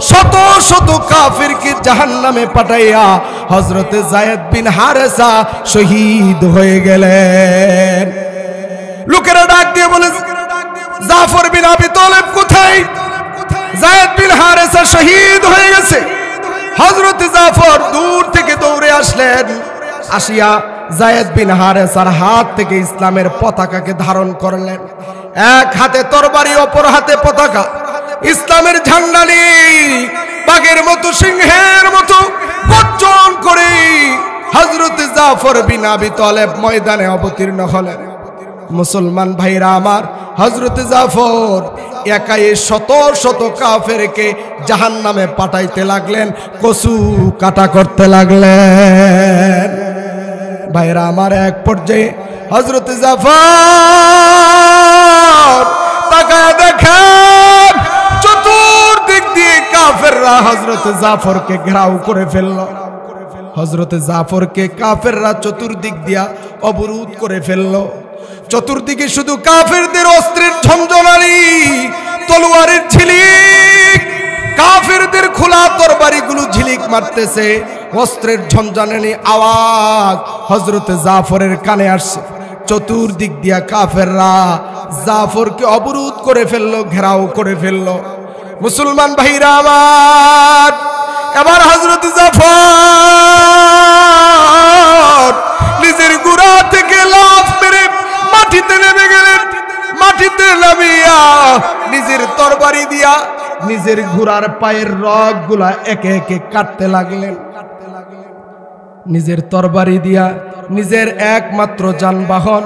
শত শত কাফিরকে জাহান্নামে পাঠাইয়া হযরত যায়েদ বিন হারেসা শহীদ হয়ে গেলেন। লোকেরা ডাক দিয়ে বলে, জাফর বিন আবি তালেব কোথায়? যায়েদ বিন হারেসা শহীদ হয়ে গেছে। হযরত জাফর দূর থেকে দৌড়ে আসলেন, আসিয়া যায়েদ বিন হারেসার হাত থেকে ইসলামের পতাকাকে ধারণ করলেন। এক হাতে তরবারি, অপর হাতে পতাকা, ইসলামের ঝান্ডা নিয়ে বাঘের মতো, সিংহের মতো গর্জন করে হযরত জাফর বিন আবি তালেব ময়দানে অবতীর্ণ হলেন। মুসলমান ভাইরা আমার, হযরত জাফর একাই শত শত কাফেরকে জাহান্নামে পাঠাইতে লাগলেন, কচু কাটা করতে লাগলেন। ভাইরা আমার, এক পর্যায়ে হযরত জাফর তাকায় দেখেন চতুর্দিক দিয়ে কাফেররা হযরত জাফরকে ঘেরাও করে ফেলল। হযরত জাফরকে কাফেররা চতুর্দিক দিয়া অবরোধ করে ফেলল। চতুর্দিকে শুধু কাফেরদের অস্ত্রের ঝনঝনানি, তলোয়ারের ঝিলিক, কাফেরদের খোলা তরবারিগুলো ঝিলিক মারতেছে, অস্ত্রের ঝনঝনানি আওয়াজ হযরত জাফরের কানে আসছে। চতুর্দিক দিয়া কাফেররা জাফরকে অবরোধ করে ফেললো, ঘেরাও করে ফেললো। মুসলমান ভাইরা আমার, এবার হযরত জাফর নিজের গুড়া থেকে লাফ মেরে মাটিতে নেমে গেলেন। মাটিতে নামিয়া নিজের তরবারি দিয়া নিজের ঘোড়ার পায়ের রগগুলা একে একে কাটতে লাগলেন। নিজের তরবারি দিয়া নিজের একমাত্র যানবাহন,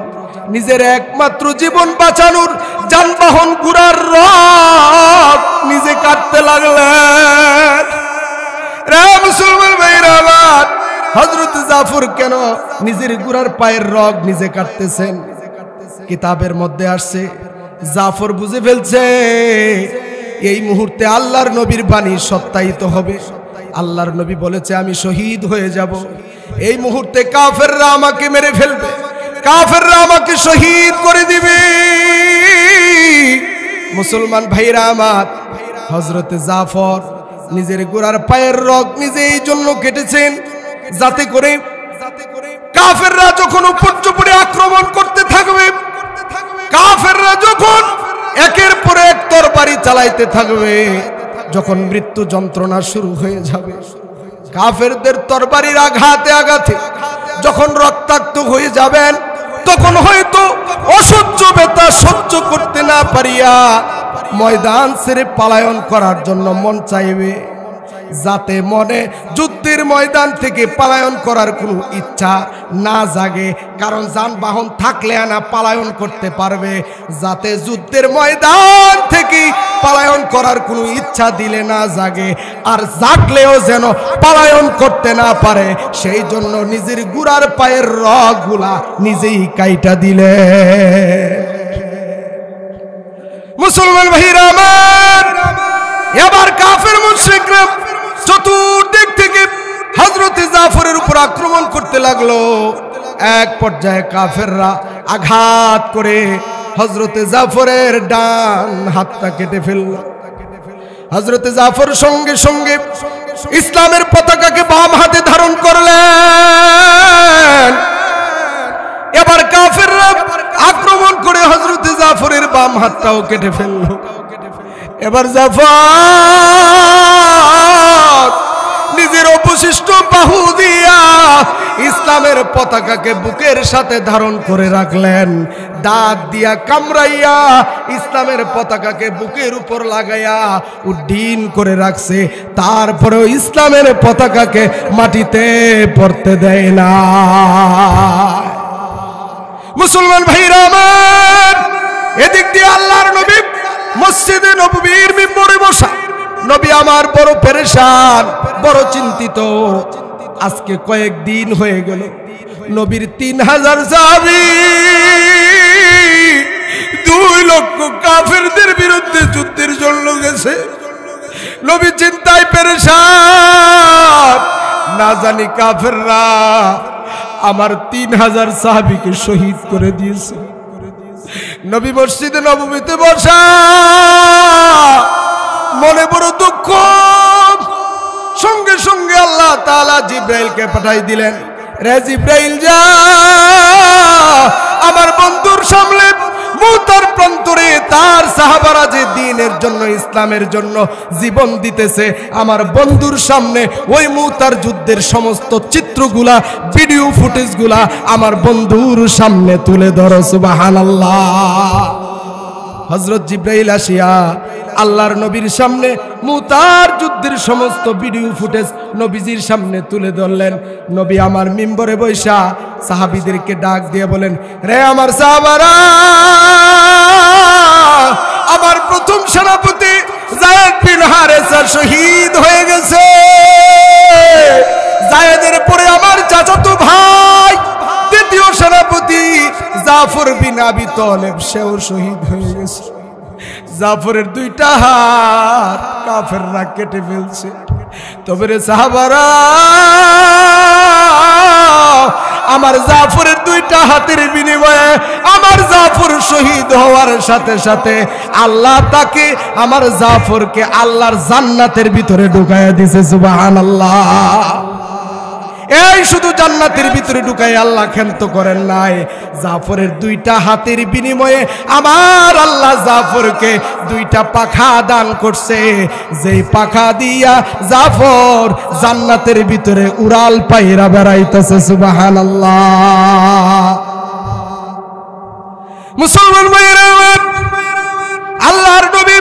নিজের একমাত্র জীবন বাঁচানোর যানবাহন ঘোড়ার রগ নিজে কাটতে লাগলেন। রে মুসলমান ভাইরা আমার, হযরত জাফর কেন নিজের ঘোড়ার পায়ের রগ নিজে কাটতেছেন? কিতাবের মধ্যে আসছে জাফর বুঝে ফেলছে এই মুহূর্তে আল্লাহর নবীর বাণী সত্যায়িত হবে। আল্লাহর নবী বলেছে আমি শহীদ হয়ে যাব। এই মুহূর্তে কাফেররা আমাকে মেরে ফেলবে, কাফেররা আমাকে শহীদ করে দিবে। মুসলমান ভাইরা আমার, হযরত জাফর নিজের গোড়ার পায়ের রগ নিজে এই জন্য কেটেছেন যাতে করে কাফেররা যখন উপর্যুপরি আক্রমণ করতে থাকবে, কাফেররা যখন একের পর এক তরবারি চালাইতে থাকবে, যখন মৃত্যু যন্ত্রণা শুরু হয়ে যাবে, কাফেরদের তরবারির আঘাতে আঘাতে যখন রক্তাক্ত হয়ে যাবেন, তখন হয়তো অসহ্য ব্যথা সহ্য করতে না পারিয়া ময়দান ছেড়ে পলায়ন করার জন্য মন চাইবে। যাতে মনে যুদ্ধের ময়দান থেকে পলায়ন করার কোনো ইচ্ছা না জাগে, কারণ যানবাহন থাকলে না পলায়ন করতে পারবে। যাতে যুদ্ধের ময়দান থেকে পলায়ন করার কোনো ইচ্ছা দিলে না জাগে, আর জাগলেও যেন পলায়ন করতে না পারে, সেই জন্য নিজের গুড়ার পায়ের রগগুলা নিজেই কাইটা দিলে। মুসলমান ভাইরা আমার, এবার কাফের মুশরিকরা চতুর্দিক থেকে হযরত জাফরের উপর আক্রমণ করতে লাগলো। এক পর্যায়ে কাফেররা আঘাত করে হযরত জাফরের ডান হাতটা কেটে ফেলল। হযরত জাফর সঙ্গে সঙ্গে ইসলামের পতাকাকে বাম হাতে ধারণ করলেন। এবার কাফেররা আক্রমণ করে হযরত জাফরের বাম হাতটাও কেটে ফেলল। এবার জাফর নিজের অবশিষ্ট বাহু দিয়া ইসলামের পতাকাকে বুকের সাথে ধারণ করে রাখলেন। দাঁত দিয়া কামড়াইয়া ইসলামের পতাকাকে বুকের উপর লাগাইয়া উড্ডীন করে রাখছে। তারপরেও ইসলামের পতাকাকে মাটিতে পড়তে দেয় না। মুসলমান ভাইরা আমার, এদিক দিয়ে আল্লাহর নবী মসজিদে নববীর মিম্বরে বসা। নবী আমার বড় পেরেশান, বড় চিন্তিত। আজকে কয়েকদিন হয়ে গেল নবীর 3000 সাহাবী 2 লক্ষ কাফেরদের বিরুদ্ধে যুদ্ধের জন্য গেছে। নবী চিন্তায় পেরেশান, না জানি কাফেররা আমার 3000 সাহাবীকে শহীদ করে দিয়েছে। নবী মসজিদে নববীতে বসা, মনে বড় দুঃখ। সঙ্গে সঙ্গে আল্লাহ তাআলা জিব্রাইলকে পাঠাই দিলেন, রে জিব্রাইল যা আমার বন্ধুর সামনে মুতার প্রান্তরে তার সাহাবারা যে দ্বীনের জন্য, ইসলামের জন্য জীবন দিতেছে, আমার বন্ধুর সামনে ওই মুতার যুদ্ধের সমস্ত চিত্রগুলা, ভিডিও ফুটেজগুলা আমার বন্ধুর সামনে তুলে ধরো। সুবহানাল্লাহ। হযরত জিব্রাইল আসিয়া আল্লাহর নবীর সামনে মুতার যুদ্ধের সমস্ত ভিডিও ফুটেজ নবীজির সামনে তুলে ধরলেন। নবী আমার মিম্বরে বৈশা সাহাবীদেরকে ডাক দিয়ে বলেন, রে আমার সাহাবারা, আমার প্রথম সেনাপতি যায়েদ বিন হারেসা শহীদ হয়ে গেছে। যায়েদের পরে আমার চাচাতো ভাই দ্বিতীয় সেনাপতি জাফর বিন আবি তালেব সেও শহীদ হয়ে গেছে। জাফরের দুইটা হাত কাফেররা কেটে ফেলছে। তবে রে সাহাবারা, আমার জাফরের দুইটা হাতের বিনিময়ে আমার জাফর শহীদ হওয়ার সাথে সাথে আল্লাহ তাকে, আমার জাফরকে আল্লাহর জান্নাতের ভিতরে ঢুকাইয়া দিয়েছে। সুবহানাল্লাহ। এই শুধু জান্নাতের ভিতরে ঢুকাই আল্লাহ ক্ষান্ত করেন নাই, জাফরের দুইটা হাতের বিনিময়ে আমার আল্লাহ জাফরকে দুইটা পাখা দান করছে, যেই পাখা দিয়া জাফর জান্নাতের ভিতরে উড়াল পায়রা বেড়াইতেছে। সুবহানাল্লাহ। মুসলমান ভাইরা, আল্লাহর নবী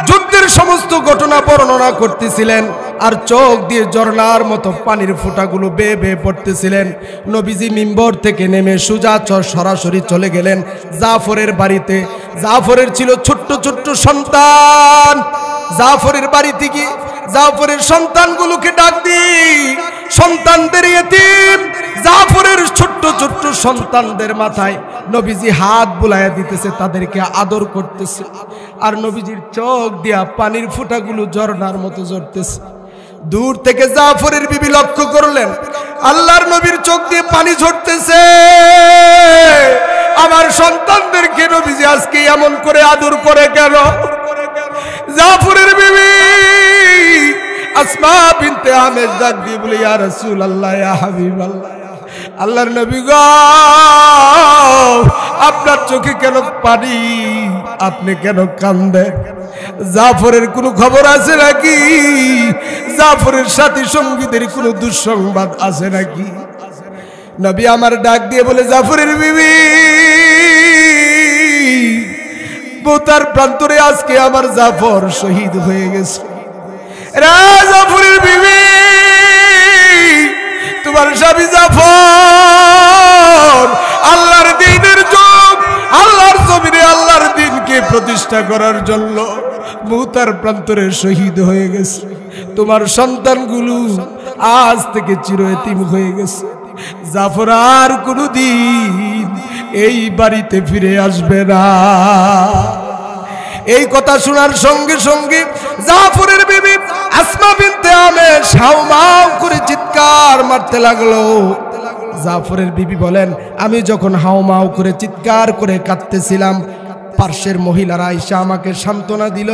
যুদ্ধের সমস্ত ঘটনা বর্ণনা করতেছিলেন আর চোখ দিয়ে ঝর্ণার মতো পানির ফোঁটাগুলো বেয়ে বেয়ে পড়তেছিলেন। নবীজি মিম্বর থেকে নেমে সোজা সরাসরি চলে গেলেন জাফরের বাড়িতে। জাফরের ছিল ছোট্ট ছোট্ট সন্তান। জাফরের বাড়িতে গিয়ে জাফরের সন্তানগুলোকে ডাক দিই, সন্তানদের ইতিম জাফরের ছোট্ট ছোট্ট সন্তানদের মাথায় নবীজি হাত বুলাইয়া দিতেছে, তাদেরকে আদর করতেছে। আর নবীজির চোখ দিয়া পানির ফোঁটাগুলো ঝর্ণার মতো ঝরতেছে। দূর থেকে জাফরের বিবি লক্ষ্য করলেন আল্লাহর নবীর চোখ দিয়ে পানি ঝরতেছে। আমার সন্তানদেরকে নবীজি আজকে এমন করে আদর করে কেন? জাফরের বিবি আসমা বিনতে আমের ডাক দিয়ে বলে, ইয়া রাসূলুল্লাহ, ইয়া হাবিবাল্লাহ, আল্লাহর নবী গো, আপনার চোখে কেন পানি? আপনি কেন কাঁদেন? জাফরের কোনো খবর আছে নাকি? জাফরের সাথী সঙ্গীদের কোনো দুঃসংবাদ আছে নাকি? নবী আমার ডাক দিয়ে বলে, জাফরের বিবি, বোতার প্রান্তরে আজকে আমার জাফর শহীদ হয়ে গেছে। জাফরের বিবি, তোমার স্বামী জাফর আল্লাহর দ্বীনের যোগ, আল্লাহর জমিনে আল্লাহর দ্বীনকে প্রতিষ্ঠা করার জন্য মুতার প্রান্তরে শহীদ হয়ে গেছে। তোমার সন্তানগুলো আজ থেকে চির এতিম হয়ে গেছে। জাফর আর কোনদিন এই বাড়িতে ফিরে আসবে না। এই কথা শোনার সঙ্গে সঙ্গে জাফরের বিবি আসমা বিনতে আমেশ হাউমাউ করে চিৎকার মারতে লাগলো। জাফরের বিবি বলেন, আমি যখন হাউমাউ করে চিৎকার করে কাঁদতেছিলাম, পার্শ্বের মহিলারা এসে আমাকে সান্ত্বনা দিল।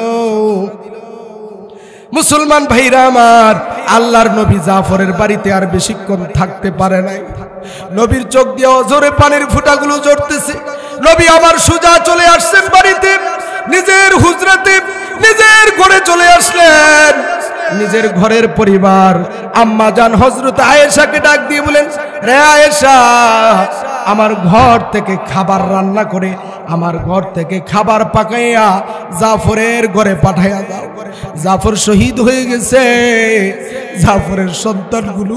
মুসলমান ভাইরা আমার, আল্লাহর নবী জাফরের বাড়িতে আর বেশিক্ষণ থাকতে পারে নাই। নবীর চোখ দিয়ে অঝরে পানির ফোঁটাগুলো ঝরতেছে। নবী আমার সোজা চলে আসছেন বাড়িতে, নিজের হুজরাতে, নিজের ঘরে চলে আসলেন। নিজের ঘরের পরিবার আম্মা জান হযরত আয়েশাকে ডাক দিয়ে বলেন, রে আয়েশা, আমার ঘর থেকে খাবার রান্না করে, আমার ঘর থেকে খাবার পাকাইয়া জাফরের ঘরে পাঠাইয়া দাও। জাফর শহীদ হয়ে গেছে। জাফরের সন্তানগুলো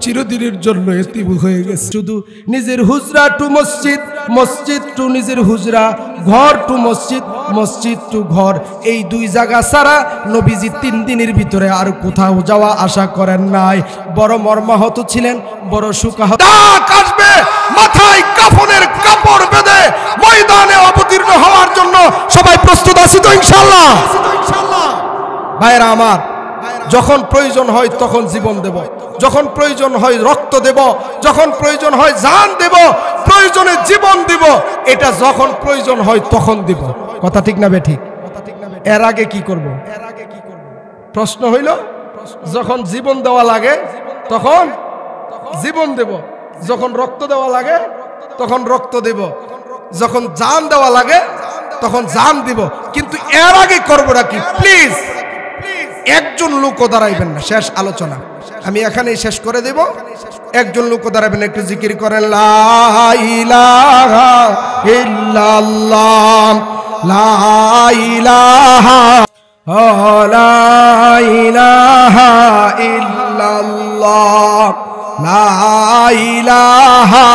চিরদিনের জন্য এতিম হয়ে গেছে। শুধু নিজের হুজরা টু মসজিদ, মসজিদ টু নিজের হুজরা, ঘর টু মসজিদ, মসজিদ টু ঘর, এই দুই জায়গা ছাড়া নবীজি 3 দিনের ভিতরে আর কোথাও যাওয়া আশা করেন নাই। বড় মর্মাহত ছিলেন, বড় শোকাহত। আসবে মাথায় কাফনের কাপড় বেঁধে ময়দানে অবতীর্ণ হওয়ার জন্য সবাই প্রস্তুত আছি তো ইনশাআল্লাহ? ভাইরা আমার, যখন প্রয়োজন হয় তখন জীবন দেব, যখন প্রয়োজন হয় রক্ত দেব, যখন প্রয়োজন হয় জান দেব, প্রয়োজনে জীবন দেব। এটা যখন প্রয়োজন হয় তখন দেব। কথা ঠিক না বেঠিক? এর আগে কি করব? প্রশ্ন হইল, যখন জীবন দেওয়া লাগে তখন জীবন দেব, যখন রক্ত দেওয়া লাগে তখন রক্ত দেব, যখন জান দেওয়া লাগে তখন জান দিব। কিন্তু এর আগে করবোটা কি? প্লিজ একজন লোকও দাঁড়াইবেন না। শেষ আলোচনা আমি এখানেই শেষ করে দেব। একজন লোকও দাঁড়াবেন, একটু জিকির করেন, লা ইলাহা ইল্লাল্লাহ, লা ইলাহা লা ইলাহা ইল্লাল্লাহ, লা ইলাহা।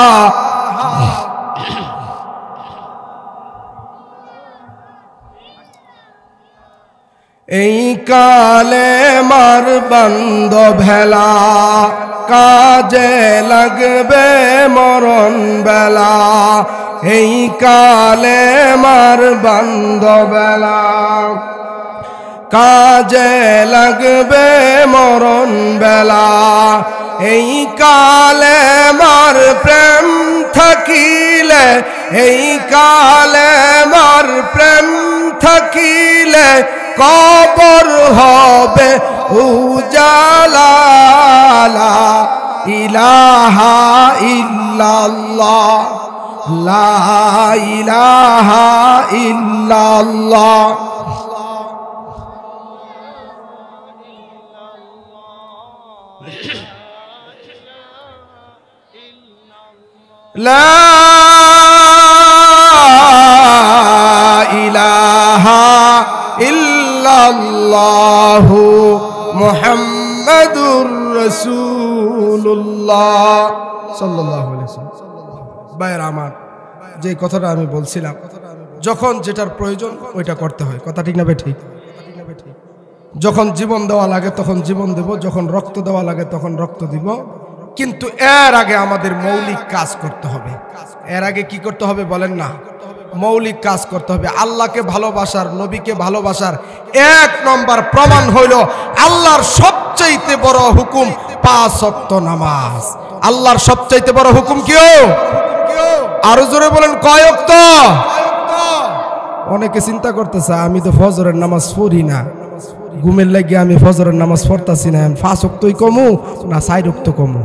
এই কালেমার বান্ধবেলা কাজে লাগবে মরণ বেলা, এই কালেমার বান্ধবেলা কাজে লাগবে মরণ বেলা, এই কালেমার প্রেম থাকিলে, এই কালেমার প্রেম থাকিলে কবর হবে উজালা, লা ইলাহা ইল্লাল্লাহ, লা ইলাহা ইল্লাল্লাহ। লা ইলাহা ইল্লাল্লাহু মুহাম্মাদুর রাসূলুল্লাহ সাল্লাল্লাহু আলাইহি ওয়াসাল্লাম। ভাইরা আমার, যে কথাটা আমি বলছিলাম, যখন যেটার প্রয়োজন ওইটা করতে হয়। কথা ঠিক না ঠিক? যখন জীবন দেওয়া লাগে তখন জীবন দেব, যখন রক্ত দেওয়া লাগে তখন রক্ত দিব, কিন্তু এর আগে আমাদের মৌলিক কাজ করতে হবে। এর আগে কি করতে হবে বলেন না? মৌলিক কাজ করতে হবে। আল্লাহকে ভালোবাসার, নবীকে ভালোবাসার এক নম্বর প্রমাণ হইল আল্লাহর সবচাইতে বড় হুকুম 5 ওয়াক্ত নামাজ। আল্লাহর সবচাইতে বড় হুকুম কি? আরো জোরে বলেন, কয় ওয়াক্ত? অনেকে চিন্তা করতেছে আমি তো ফজরের নামাজ পড়ি না, ঘুমের লাগিয়ে আমি ফজরের নামাজ পড়তাছি না, 5 ওয়াক্তই কমু না 4 ওয়াক্ত কমু?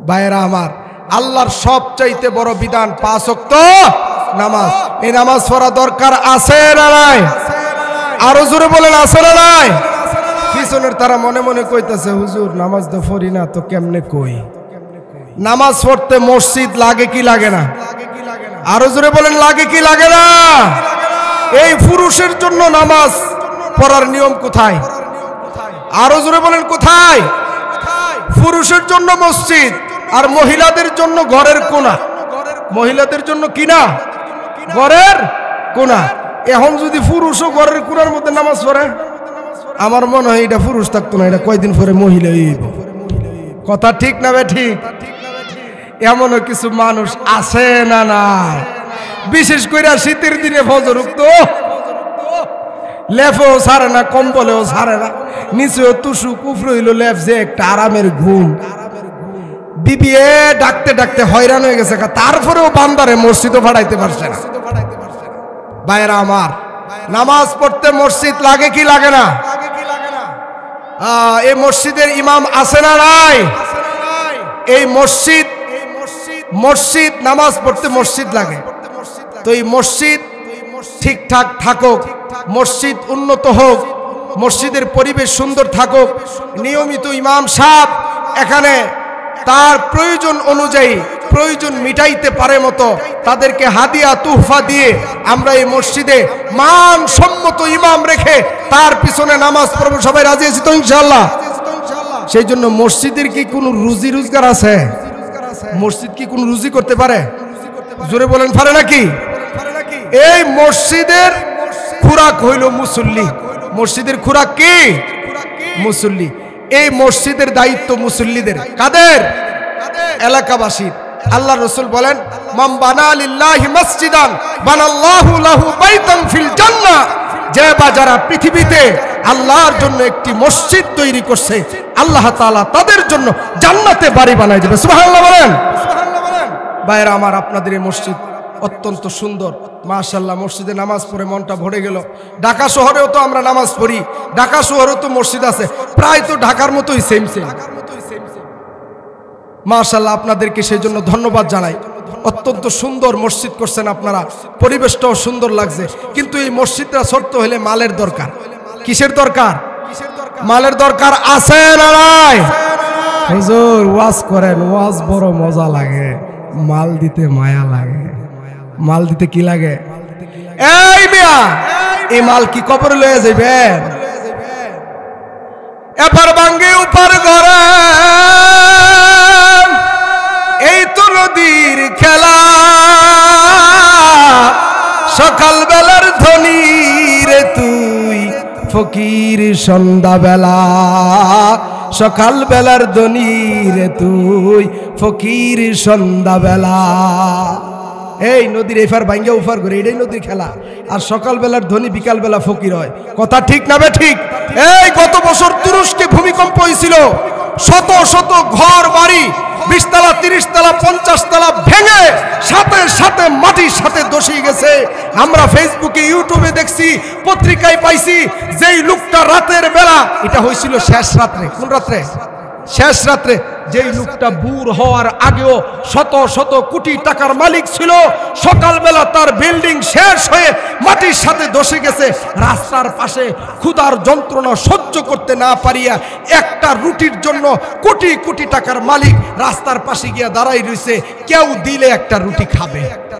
ভাইরা আমার, আল্লাহর সবচাইতে বড় বিধান 5 ওয়াক্ত নামাজ। এই নামাজ পড়া দরকার আছে না নাই? আরো জোরে বলেন, আছে না নাই? পিছনের তারা মনে মনে কইতাছে হুজুর নামাজ তো পড়ি না, তো কেমনে কই? নামাজ পড়তে মসজিদ লাগে কি লাগে না? আরো জোরে বলেন, লাগে কি লাগে না? এই পুরুষের জন্য নামাজ পড়ার নিয়ম কোথায়? আরো জোরে বলেন, কোথায়? পুরুষের জন্য মসজিদ, আর মহিলাদের জন্য ঘরের কোণা। মহিলাদের জন্য কিনা ঘরের কোণা। এখন যদি পুরুষও ঘরের কোণার মধ্যে নামাজ পড়ে, আমার মনে হয় এটা পুরুষ থাকতো না, এটা কয়দিন পরে মহিলা হইব। কথা ঠিক না বে ঠিক? এমনও কিছু মানুষ আছে না নাই? বিশেষ করে শীতের দিনে ফজর উঠত লেফেও ছাড়ে না, কম্বলেও ছাড়ে না, নিচেও তুসু কুফর হইল লেফ, যে একটা আরামের ঘুম। বিবিএ ডাকতে ডাকতে হয়রান হয়ে গেছে, তারপরেও বান্দারে মসজিদও ভাড়াইতে পারছে না। ভাইরা আমার, নামাজ পড়তে মসজিদ লাগে কি লাগে না? এই মসজিদের ইমাম আছে না নাই? এই মসজিদ, মসজিদ নামাজ পড়তে মসজিদ লাগে। তো এই মসজিদ ঠিকঠাক থাকুক, মসজিদ উন্নত হোক, মসজিদের পরিবেশ সুন্দর থাকুক, নিয়মিত ইমাম সাহেব এখানে তার প্রয়োজন অনুযায়ী প্রয়োজন মিটাইতে পারে মতো তাদেরকে হাদিয়া তুহফা দিয়ে আমরা এই মসজিদে মানসম্মত ইমাম রেখে তার পিছনে নামাজ পড়ব। সবাই রাজি আছি তো ইনশাআল্লাহ? সেই জন্য মসজিদের কি কোনো রুজি রোজগার আছে? মসজিদ কি কোনো রুজি করতে পারে? জোরে বলেন, পারে নাকি? এই মসজিদের খুরাক হইল মুসল্লি। মসজিদের খুরাক কি? মুসল্লি। এই মসজিদের দায়িত্ব মুসল্লিদের। কাদের? এলাকাবাসীর। আল্লাহ রাসূল বলেন, মান বানা লিল্লাহি মসজিদান বানাল্লাহু লাহু বাইতান ফিল জান্নাহ। যে বা যারা পৃথিবীতে আল্লাহর জন্য একটি মসজিদ তৈরি করছে, আল্লাহ তাআলা তাদের জন্য জান্নাতে বাড়ি বানায় দেবে। সুবহানাল্লাহ বলেন। ভাইরা আমার, আপনাদের এই মসজিদ অত্যন্ত সুন্দর, মাশাআল্লাহ। মসজিদে নামাজ পড়ে মনটা ভরে গেল। ঢাকা শহরেও তো আমরা নামাজ পড়ি, ঢাকা শহরেও তো মসজিদ আছে, প্রায় তো ঢাকার মতোই সেম সেম। মাশাআল্লাহ, আপনাদেরকে সেই জন্য ধন্যবাদ জানাই। অত্যন্ত সুন্দর মসজিদ করছেন আপনারা, পরিবেশটাও সুন্দর লাগছে। কিন্তু এই মসজিদটা ছোট্ট হলে মালের দরকার। কিসের দরকার? মালের দরকার আছে না নাই? হুজুর ওয়াজ করেন, ওয়াজ বড় মজা লাগে, মাল দিতে মায়া লাগে। মাল দিতে কি লাগে? এই মিয়া, এই মাল কি কবরে লয়ে যাবেন? এপার ভাঙ্গে উপার ঘরে, এই তো নদীর খেলা। সকাল বেলার ধনী রে তুই, ফকির সন্ধ্যাবেলা, সকাল বেলার ধনী রে তুই ফকির সন্ধ্যাবেলা। এই নদীর এফার ভাঙ্গা উফার করে এটাই নদীর খেলা। আর সকালবেলার ধনী বিকালবেলা ফকির হয়, কথা ঠিক না বে ঠিক? এই গত বছর তুরস্কে ভূমিকম্প হয়েছিল, শত শত ঘর বাড়ি 20 তলা 30 তলা 50 তলা ভেঙে সাথে সাথে মাটির সাথে দশিয়ে গেছে। আমরা ফেসবুকে ইউটিউবে দেখছি, পত্রিকায় পাইছি, যেই লোকটা রাতের বেলা, এটা হয়েছিল শেষ রাত্রে। কোন রাত্রে? শেষ রাত্রে। যেই লোকটা বুড় হওয়ার আগেও শত শত কোটি টাকার মালিক ছিল, সকালবেলা তার বিল্ডিং শেষ হয়ে মাটির সাথে ধসে গেছে। রাস্তার পাশে ক্ষুধার যন্ত্রণা সহ্য করতে না পারিয়া একটা রুটির জন্য কোটি কোটি টাকার মালিক রাস্তার পাশে গিয়ে দাঁড়াই রয়েছে, কেউ দিলে একটা রুটি খাবে।